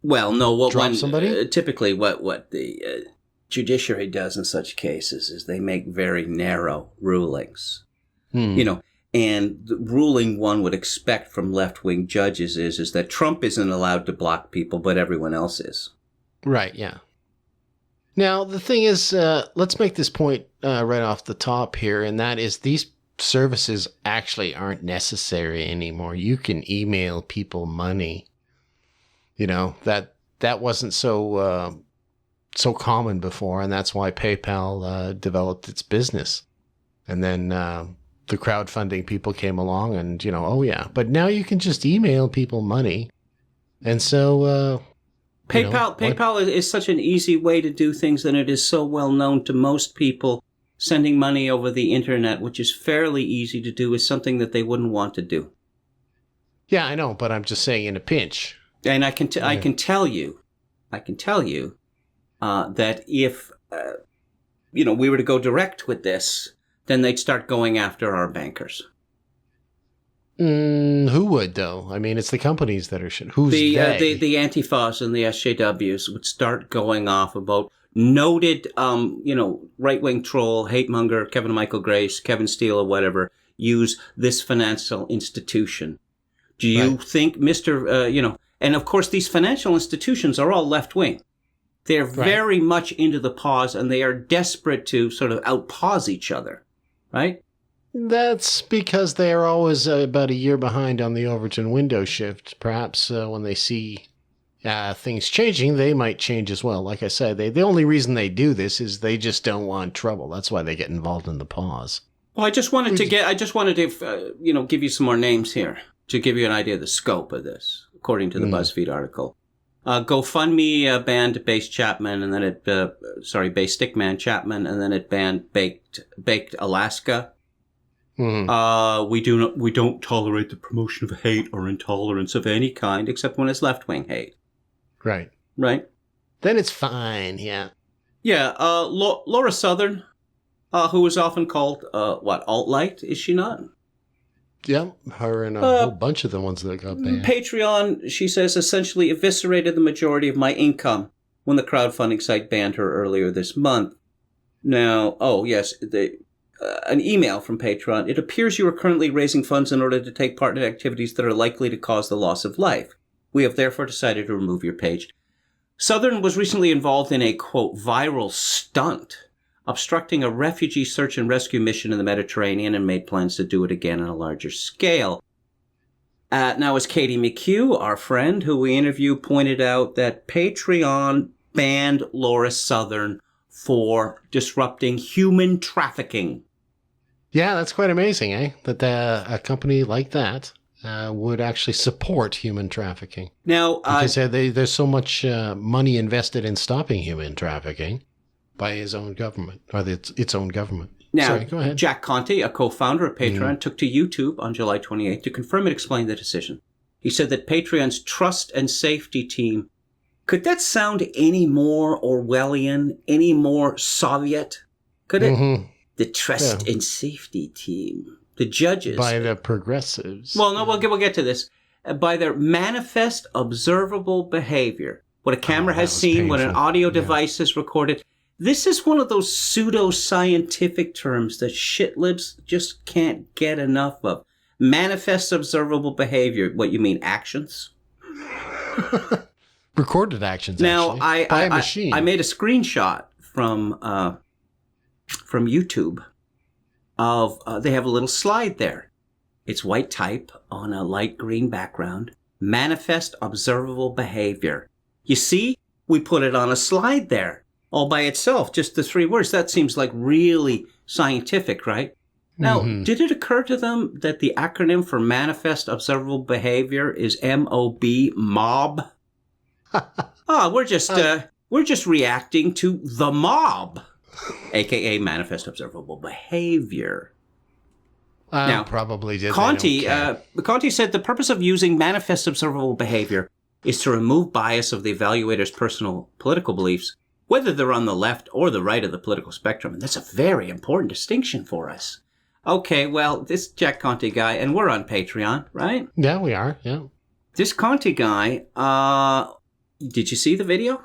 Well, no. Typically, what the judiciary does in such cases is they make very narrow rulings. And the ruling one would expect from left-wing judges is that Trump isn't allowed to block people, but everyone else is. Right, yeah. Now, the thing is, let's make this point right off the top here, and that is these services actually aren't necessary anymore. You can email people money. That wasn't so common before, and that's why PayPal developed its business. And then the crowdfunding people came along and, but now you can just email people money. And so... PayPal is such an easy way to do things, and it is so well known to most people. Sending money over the internet, which is fairly easy to do, is something that they wouldn't want to do. Yeah, I know, but I'm just saying in a pinch. And I can tell you that if we were to go direct with this, then they'd start going after our bankers. Who would, though? I mean, it's the companies that are... Who's the Antifas and the SJWs would start going off about noted, right-wing troll, hate-monger, Kevin Michael Grace, Kevin Steele or whatever, use this financial institution. Do you think Mr., and of course these financial institutions are all left-wing. They're very much into the pause, and they are desperate to sort of outpause each other, right? That's because they are always about a year behind on the Overton window shift. Perhaps when they see things changing, they might change as well. Like I said, the only reason they do this is they just don't want trouble. That's why they get involved in the pause. Well, I just wanted to give you some more names here to give you an idea of the scope of this, according to the BuzzFeed article. GoFundMe banned Base Chapman, and then Base Stickman Chapman, and then it banned Baked Alaska. We don't tolerate the promotion of hate or intolerance of any kind, except when it's left-wing hate. Right. Then it's fine, yeah. Yeah, Laura Southern, who is often called, alt-light, is she not? Yeah, her and a whole bunch of the ones that got banned. Patreon, she says, essentially eviscerated the majority of my income when the crowdfunding site banned her earlier this month. Now, an email from Patreon. It appears you are currently raising funds in order to take part in activities that are likely to cause the loss of life. We have therefore decided to remove your page. Southern was recently involved in a, quote, viral stunt, obstructing a refugee search and rescue mission in the Mediterranean, and made plans to do it again on a larger scale. Now, as Katie McHugh, our friend who we interviewed, pointed out that Patreon banned Laura Southern for disrupting human trafficking. Yeah, that's quite amazing, eh? That a company like that would actually support human trafficking. Now, because there's so much money invested in stopping human trafficking by his own government, or its own government. Now, sorry, go ahead. Jack Conte, a co-founder of Patreon, took to YouTube on July 28th to confirm and explain the decision. He said that Patreon's trust and safety team, could that sound any more Orwellian, any more Soviet? Could it? Mm-hmm. The trust and safety team. The judges. By the progressives. Well, no, we'll get to this. By their manifest observable behavior. What a camera has seen, painful. what an audio device has recorded. This is one of those pseudo-scientific terms that shitlibs just can't get enough of. Manifest observable behavior. What, you mean actions? Recorded actions, now, actually, by a machine. I made a screenshot from YouTube of, they have a little slide there. It's white type on a light green background. Manifest observable behavior. You see, we put it on a slide there, all by itself, just the 3 words. That seems like really scientific, right? Now, did it occur to them that the acronym for Manifest Observable Behavior is M-O-B, mob? We're just reacting to the mob, aka Manifest Observable Behavior. Now, probably did. Conti said the purpose of using Manifest Observable Behavior is to remove bias of the evaluator's personal political beliefs, whether they're on the left or the right of the political spectrum. And that's a very important distinction for us. Okay, well, this Jack Conti guy, and we're on Patreon, right? Yeah, we are, yeah. This Conti guy, did you see the video?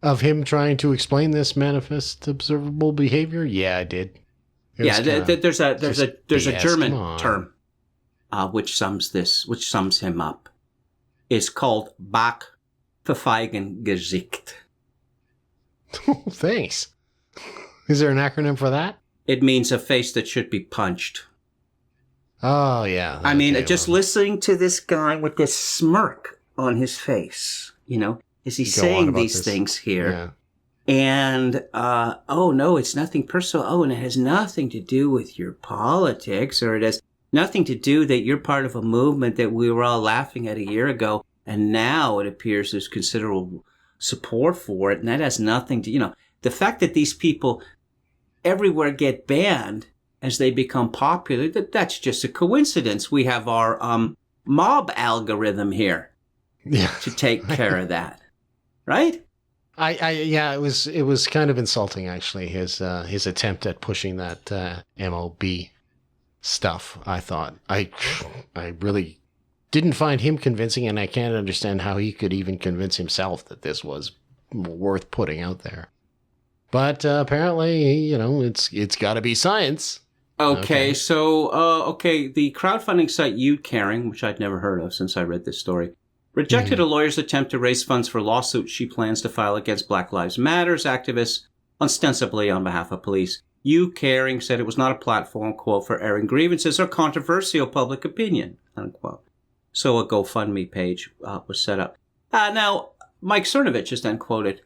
Of him trying to explain this manifest observable behavior? Yeah, I did. Yeah, there's a German term which sums him up. It's called Backpfeifengesicht. Thanks. Is there an acronym for that? It means a face that should be punched. Oh, yeah. I mean, just listening to this guy with this smirk on his face, is he saying these things here? Yeah. And, no, it's nothing personal. Oh, and it has nothing to do with your politics, or it has nothing to do that you're part of a movement that we were all laughing at a year ago, and now it appears there's considerable support for it, and that has nothing to, the fact that these people everywhere get banned as they become popular, that's just a coincidence. We have our mob algorithm here to take care of that, right? Yeah, it was kind of insulting, actually, his attempt at pushing that MOB stuff. I thought I really didn't find him convincing, and I can't understand how he could even convince himself that this was worth putting out there. But apparently, it's got to be science. Okay, so the crowdfunding site YouCaring, which I'd never heard of since I read this story, rejected a lawyer's attempt to raise funds for lawsuits she plans to file against Black Lives Matters activists, ostensibly on behalf of police. YouCaring said it was not a platform, quote, for airing grievances or controversial public opinion, unquote. So a GoFundMe page was set up. Now, Mike Cernovich is then quoted.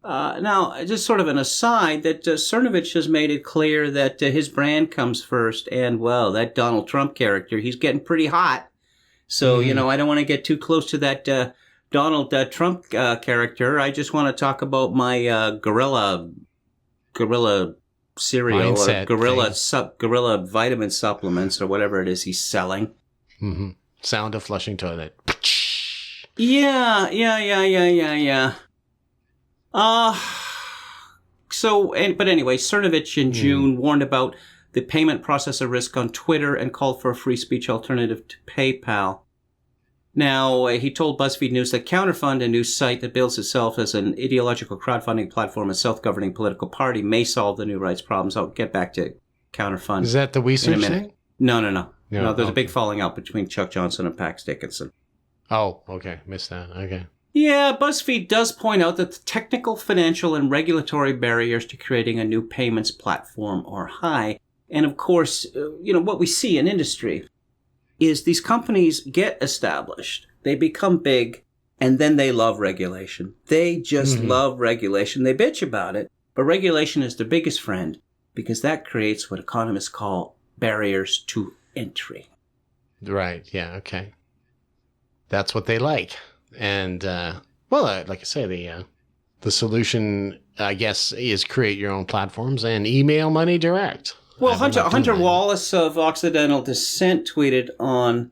Now, just sort of an aside, that Cernovich has made it clear that his brand comes first, and, well, that Donald Trump character, he's getting pretty hot. So, I don't want to get too close to that Donald Trump character. I just want to talk about my gorilla cereal Mindset or gorilla vitamin supplements or whatever it is he's selling. Mm-hmm. Sound of flushing toilet. Yeah. But anyway, Cernovich in June warned about the payment processor risk on Twitter and called for a free speech alternative to PayPal. Now, he told BuzzFeed News that Counterfund, a new site that bills itself as an ideological crowdfunding platform and self-governing political party, may solve the new rights problems. I'll get back to Counterfund. Is that the research thing? No. There's a big falling out between Chuck Johnson and Pax Dickinson. Oh, okay. Missed that. Okay. Yeah, BuzzFeed does point out that the technical, financial, and regulatory barriers to creating a new payments platform are high. And of course, what we see in industry is these companies get established, they become big, and then they love regulation. They just love regulation. They bitch about it, but regulation is their biggest friend because that creates what economists call barriers to entry. Right, yeah, okay. That's what they like. And, like I say, the solution, I guess, is create your own platforms and email money direct. Well, Hunter Wallace of Occidental Dissent tweeted on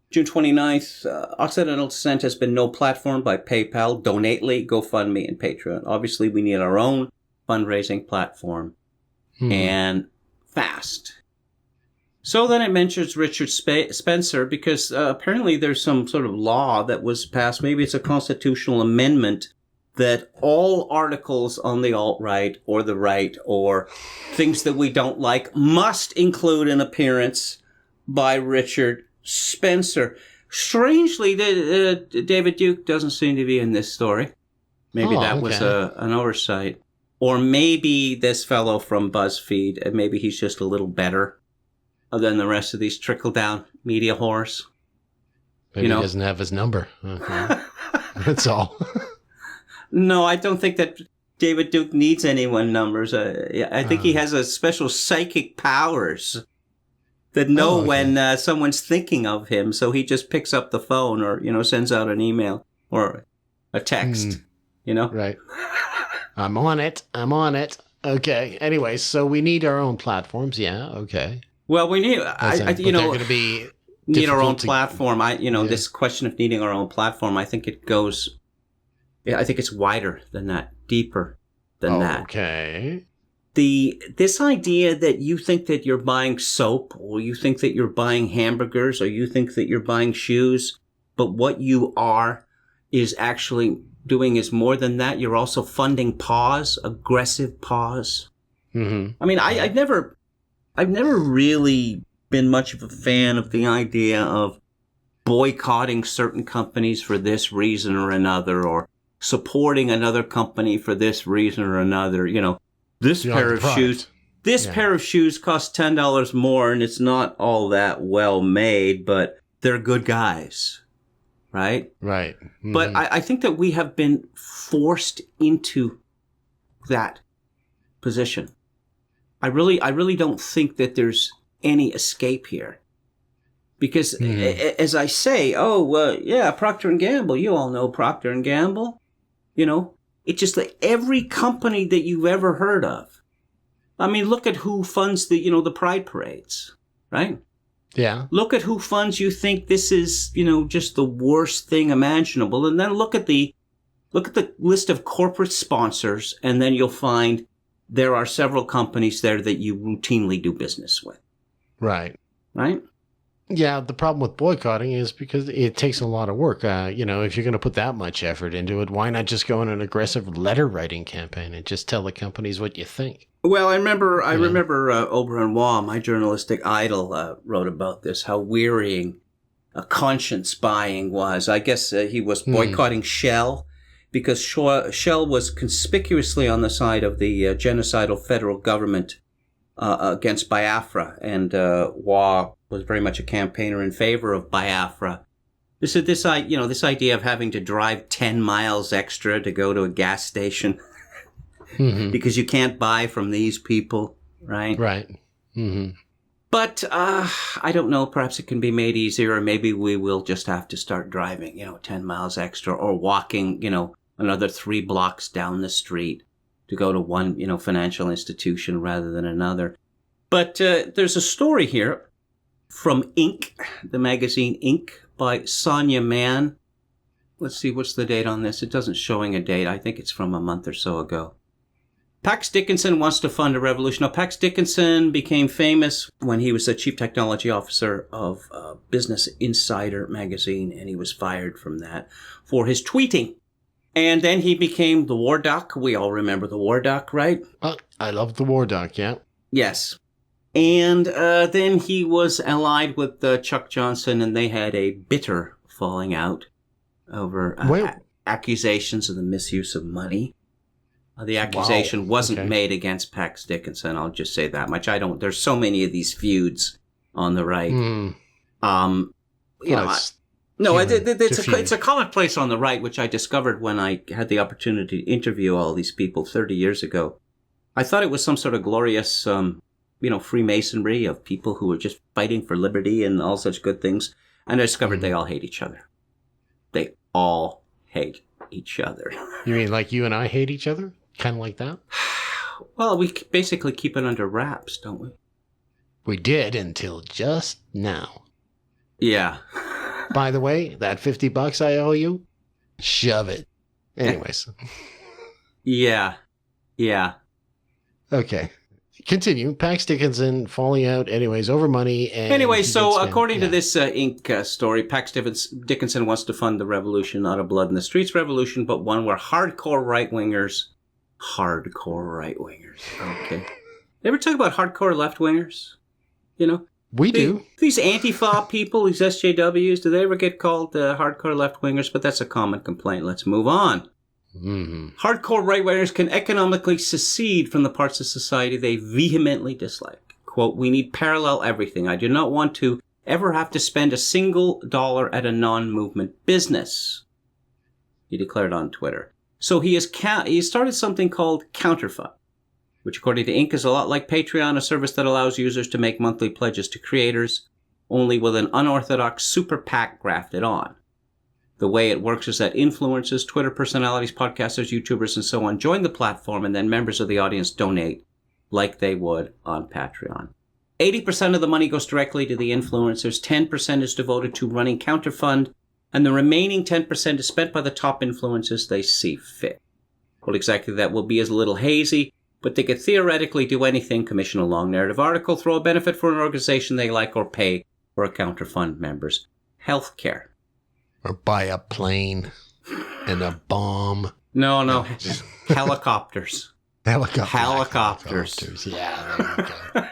June 29th, Occidental Dissent has been no platform by PayPal, Donately, GoFundMe, and Patreon. Obviously, we need our own fundraising platform and fast. So then it mentions Richard Spencer because apparently there's some sort of law that was passed. Maybe it's a constitutional amendment that all articles on the alt-right or the right or things that we don't like must include an appearance by Richard Spencer. Strangely, David Duke doesn't seem to be in this story. Maybe that was an oversight. Or maybe this fellow from BuzzFeed, maybe he's just a little better than the rest of these trickle-down media whores. Maybe he doesn't have his number. Okay. That's all. No, I don't think that David Duke needs anyone's numbers. I think he has a special psychic powers that know when someone's thinking of him. So he just picks up the phone or, sends out an email or a text, Right. I'm on it. Okay. Anyway, so we need our own platforms. Yeah. Okay. Well, we need, they're going to be need our own platform. This question of needing our own platform, I think it goes, I think it's wider than that, deeper than that. Okay. This idea that you think that you're buying soap, or you think that you're buying hamburgers, or you think that you're buying shoes, but what you are is actually doing is more than that. You're also funding pause, aggressive pause. Mm-hmm. I mean, I've never really been much of a fan of the idea of boycotting certain companies for this reason or another, or supporting another company for this reason or another. This pair of shoes, pair of shoes costs $10 more, and it's not all that well made, but they're good guys, right? Right. Mm-hmm. But I think that we have been forced into that position. I really don't think that there's any escape here. Because as I say, Procter & Gamble, you all know Procter & Gamble. It's just like every company that you've ever heard of. I mean, look at who funds the pride parades, right? Yeah. Look at who funds you think this is, just the worst thing imaginable. And then look at the list of corporate sponsors, and then you'll find there are several companies there that you routinely do business with. Right. Right? Yeah, the problem with boycotting is because it takes a lot of work. If you're going to put that much effort into it, why not just go on an aggressive letter writing campaign and just tell the companies what you think? Well, I remember Oberon Waugh, my journalistic idol, wrote about this, how wearying conscience buying was. I guess he was boycotting Shell because Shell was conspicuously on the side of the genocidal federal government against Biafra, and Waugh was very much a campaigner in favor of Biafra. This idea of having to drive 10 miles extra to go to a gas station because you can't buy from these people, right? Right. Mm-hmm. But I don't know. Perhaps it can be made easier, or maybe we will just have to start driving, 10 miles extra, or walking, another 3 blocks down the street to go to one, financial institution rather than another. But there's a story here from Inc., the magazine Inc., by Sonia Mann. Let's see, what's the date on this? It doesn't showing a date. I think it's from a month or so ago. Pax Dickinson wants to fund a revolution. Now, Pax Dickinson became famous when he was the chief technology officer of Business Insider magazine, and he was fired from that for his tweeting. And then he became the War Doc. We all remember the War Doc, right? I love the War Doc, yeah. Yes. And then he was allied with Chuck Johnson, and they had a bitter falling out over accusations of the misuse of money. The accusation wasn't made against Pax Dickinson. I'll just say that much. There's so many of these feuds on the right. It's a commonplace on the right, which I discovered when I had the opportunity to interview all these people 30 years ago. I thought it was some sort of glorious, Freemasonry of people who were just fighting for liberty and all such good things. And I discovered they all hate each other. They all hate each other. You mean like you and I hate each other? Kind of like that? Well, we basically keep it under wraps, don't we? We did until just now. Yeah. By the way, that $50 I owe you, shove it. Anyways. Yeah. Okay. continue. Pax Dickinson falling out anyways over money. And anyway, so according to this Inc. Story, Pax Dickinson wants to fund the revolution, not a blood in the streets revolution, but one where hardcore right-wingers, okay. Ever talk about hardcore left-wingers? You know? We do. These Antifa people, these SJWs, do they ever get called hardcore left-wingers? But that's a common complaint. Let's move on. Mm-hmm. Hardcore right-wingers can economically secede from the parts of society they vehemently dislike. Quote, we need parallel everything. I do not want to ever have to spend a single dollar at a non-movement business, he declared on Twitter. So he started something called Counterfund, which according to Inc. is a lot like Patreon, a service that allows users to make monthly pledges to creators, only with an unorthodox super PAC grafted on. The way it works is that influencers, Twitter personalities, podcasters, YouTubers, and so on join the platform, and then members of the audience donate like they would on Patreon. 80% of the money goes directly to the influencers, 10% is devoted to running Counterfund, and the remaining 10% is spent by the top influencers they see fit. What exactly that will be is a little hazy, but they could theoretically do anything, commission a long narrative article, throw a benefit for an organization they like, or pay for a Counterfund member's healthcare. Or buy a plane and a bomb. No. Helicopters. Helicopters. Yeah, there you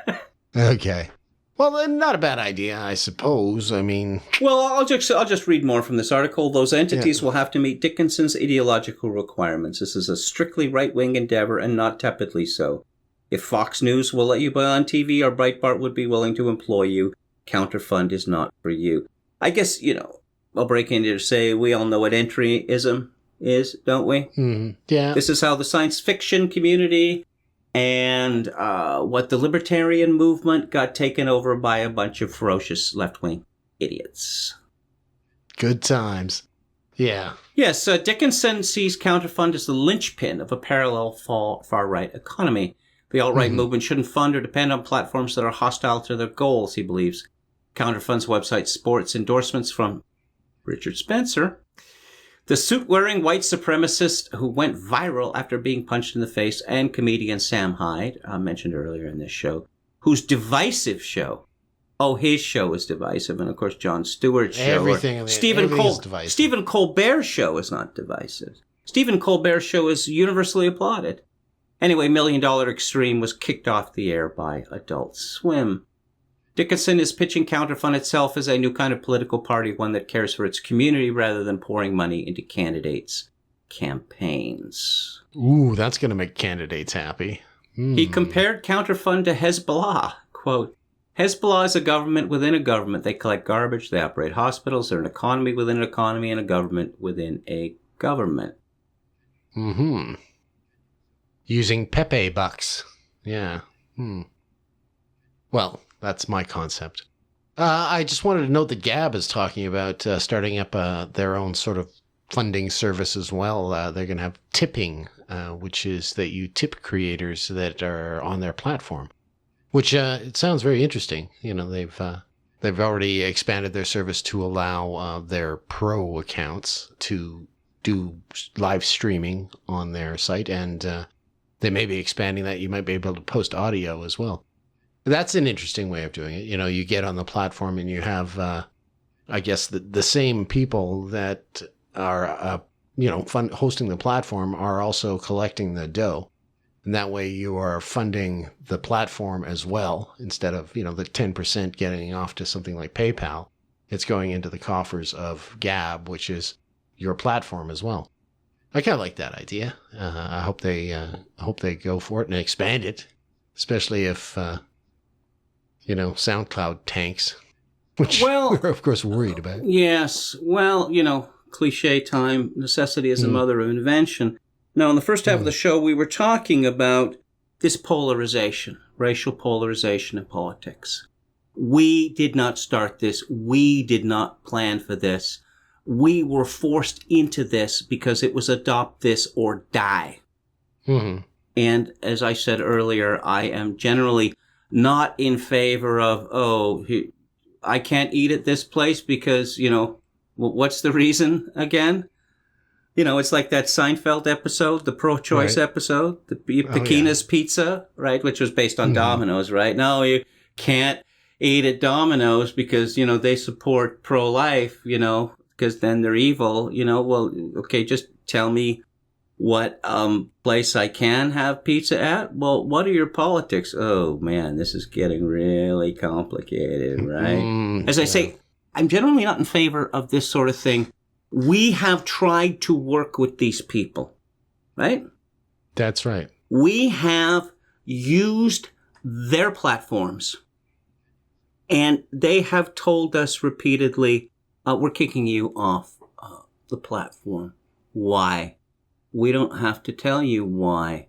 go. Okay. Well, then, not a bad idea, I suppose. I mean... Well, I'll just read more from this article. Those entities will have to meet Dickinson's ideological requirements. This is a strictly right-wing endeavor, and not tepidly so. If Fox News will let you buy on TV, or Breitbart would be willing to employ you, Counterfund is not for you. I guess, I'll break in here to say we all know what entryism is, don't we? Mm-hmm. Yeah. This is how the science fiction community and what the libertarian movement got taken over by a bunch of ferocious left-wing idiots. Good times. Yeah. Yes, Dickinson sees Counterfund as the linchpin of a parallel far-right economy. The alt-right movement shouldn't fund or depend on platforms that are hostile to their goals, he believes. Counterfund's website sports endorsements from Richard Spencer, the suit-wearing white supremacist who went viral after being punched in the face, and comedian Sam Hyde, mentioned earlier in this show, whose divisive show, his show is divisive, and of course Jon Stewart's show, everything is divisive. Stephen Colbert's show is not divisive. Stephen Colbert's show is universally applauded. Anyway, $1 Million Extreme was kicked off the air by Adult Swim. Dickinson is pitching Counterfund itself as a new kind of political party, one that cares for its community rather than pouring money into candidates' campaigns. Ooh, that's going to make candidates happy. He compared Counterfund to Hezbollah. Quote, Hezbollah is a government within a government. They collect garbage, they operate hospitals, they're an economy within an economy, and a government within a government. Mm-hmm. Using Pepe bucks. Yeah. Well, that's my concept. I just wanted to note that Gab is talking about starting up their own sort of funding service as well. They're going to have tipping, which is that you tip creators that are on their platform, which it sounds very interesting. They've already expanded their service to allow their pro accounts to do live streaming on their site, and they may be expanding that. You might be able to post audio as well. That's an interesting way of doing it. You get on the platform and you have, I guess, the same people that are, hosting the platform are also collecting the dough. And that way you are funding the platform as well. Instead of, the 10% getting off to something like PayPal, it's going into the coffers of Gab, which is your platform as well. I kind of like that idea. I hope they go for it and expand it, especially if... SoundCloud tanks, which we're of course worried about. Yes. Well, cliche time, necessity is the mother of invention. Now, in the first half of the show, we were talking about this polarization, racial polarization in politics. We did not start this. We did not plan for this. We were forced into this because it was adopt this or die. Mm-hmm. And as I said earlier, I am generally not in favor of, I can't eat at this place because, what's the reason again? It's like that Seinfeld episode, the pro-choice episode, the Pekina's Pizza, right, which was based on Domino's, right? No, you can't eat at Domino's because, they support pro-life, because then they're evil, Well, okay, just tell me what place I can have pizza at. Well, what are your politics? Oh, man, this is getting really complicated, right? As I say, I'm generally not in favor of this sort of thing. We have tried to work with these people, right? That's right. We have used their platforms, and they have told us repeatedly, we're kicking you off the platform. Why? We don't have to tell you why.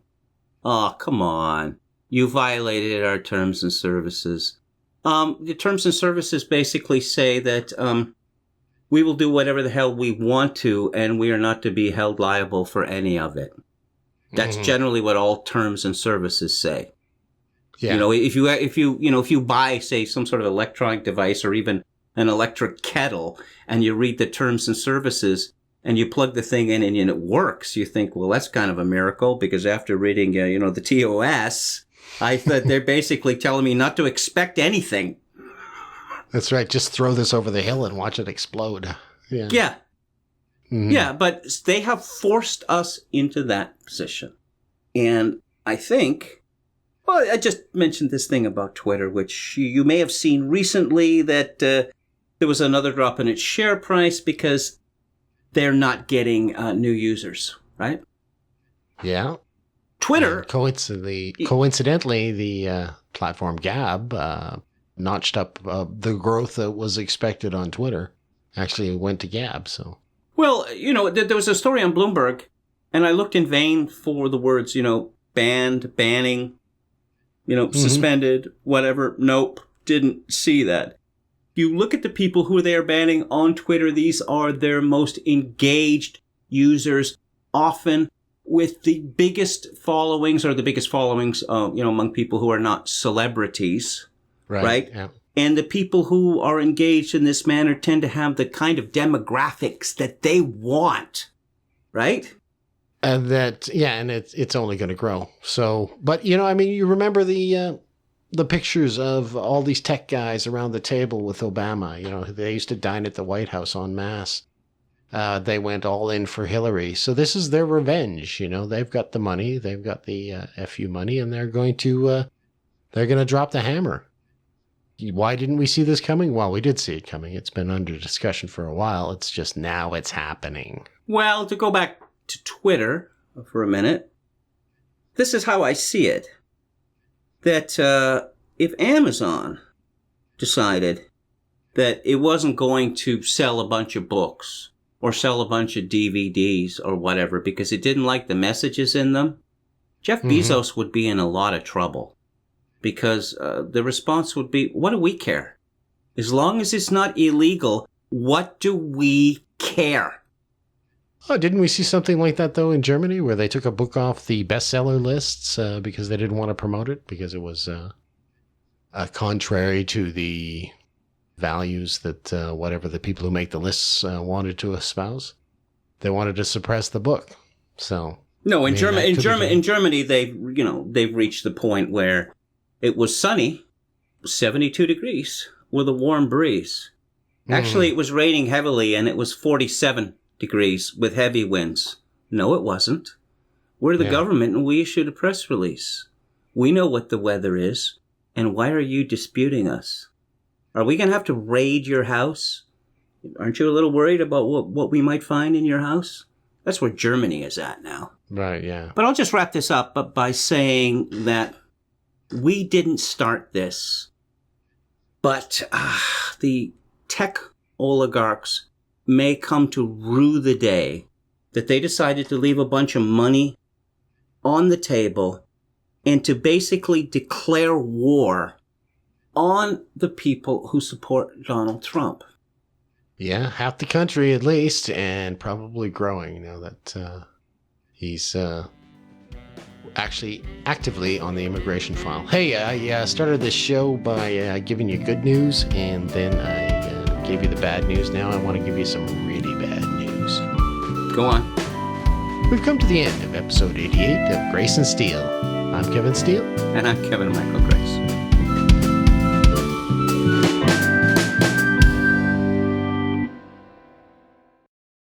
Oh, come on. You violated our terms and services. The terms and services basically say that we will do whatever the hell we want to, and we are not to be held liable for any of it. That's generally what all terms and services say. Yeah. If you buy, say, some sort of electronic device or even an electric kettle, and you read the terms and services, and you plug the thing in and it works, you think, well, that's kind of a miracle, because after reading, the TOS, I thought they're basically telling me not to expect anything. That's right. Just throw this over the hill and watch it explode. Yeah. Yeah. Yeah, but they have forced us into that position. And I think, well, I just mentioned this thing about Twitter, which you may have seen recently, that there was another drop in its share price because they're not getting new users, right? Yeah. Twitter. Coincidentally, the platform Gab notched up the growth that was expected on Twitter. Actually, it went to Gab, so. Well, there was a story on Bloomberg, and I looked in vain for the words, banned, banning, suspended, whatever. Nope, didn't see that. You look at the people who they are banning on Twitter, these are their most engaged users, often with the biggest followings among people who are not celebrities. Right? Yeah. And the people who are engaged in this manner tend to have the kind of demographics that they want, right? And it's only going to grow. So, but you remember the pictures of all these tech guys around the table with Obama. They used to dine at the White House en masse. They went all in for Hillary. So this is their revenge. They've got the money, they've got the FU money, and they're going to drop the hammer. Why didn't we see this coming? Well, we did see it coming. It's been under discussion for a while. It's just now it's happening. Well, to go back to Twitter for a minute, this is how I see it. That if Amazon decided that it wasn't going to sell a bunch of books or sell a bunch of DVDs or whatever because it didn't like the messages in them, Jeff Bezos would be in a lot of trouble. Because the response would be, what do we care? As long as it's not illegal, what do we care? Oh, didn't we see something like that, though, in Germany, where they took a book off the bestseller lists because they didn't want to promote it, because it was contrary to the values that whatever the people who make the lists wanted to espouse? They wanted to suppress the book. So no, in Germany, they've reached the point where it was sunny, 72 degrees, with a warm breeze. Actually, it was raining heavily, and it was 47 degrees with heavy winds. No, it wasn't. We're the government, and we issued a press release. We know what the weather is, and why are you disputing us? Are we going to have to raid your house? Aren't you a little worried about what we might find in your house? That's where Germany is at now. Right, yeah. But I'll just wrap this up by saying that we didn't start this, but the tech oligarchs may come to rue the day that they decided to leave a bunch of money on the table and to basically declare war on the people who support Donald Trump. Yeah, half the country at least, and probably growing now that he's actually actively on the immigration file. Hey, I started this show by giving you good news, and then I gave you the bad news. Now I want to give you some really bad news. Go on. We've come to the end of episode 88 of Grace and Steel. I'm Kevin Steele. And I'm Kevin Michael Grace.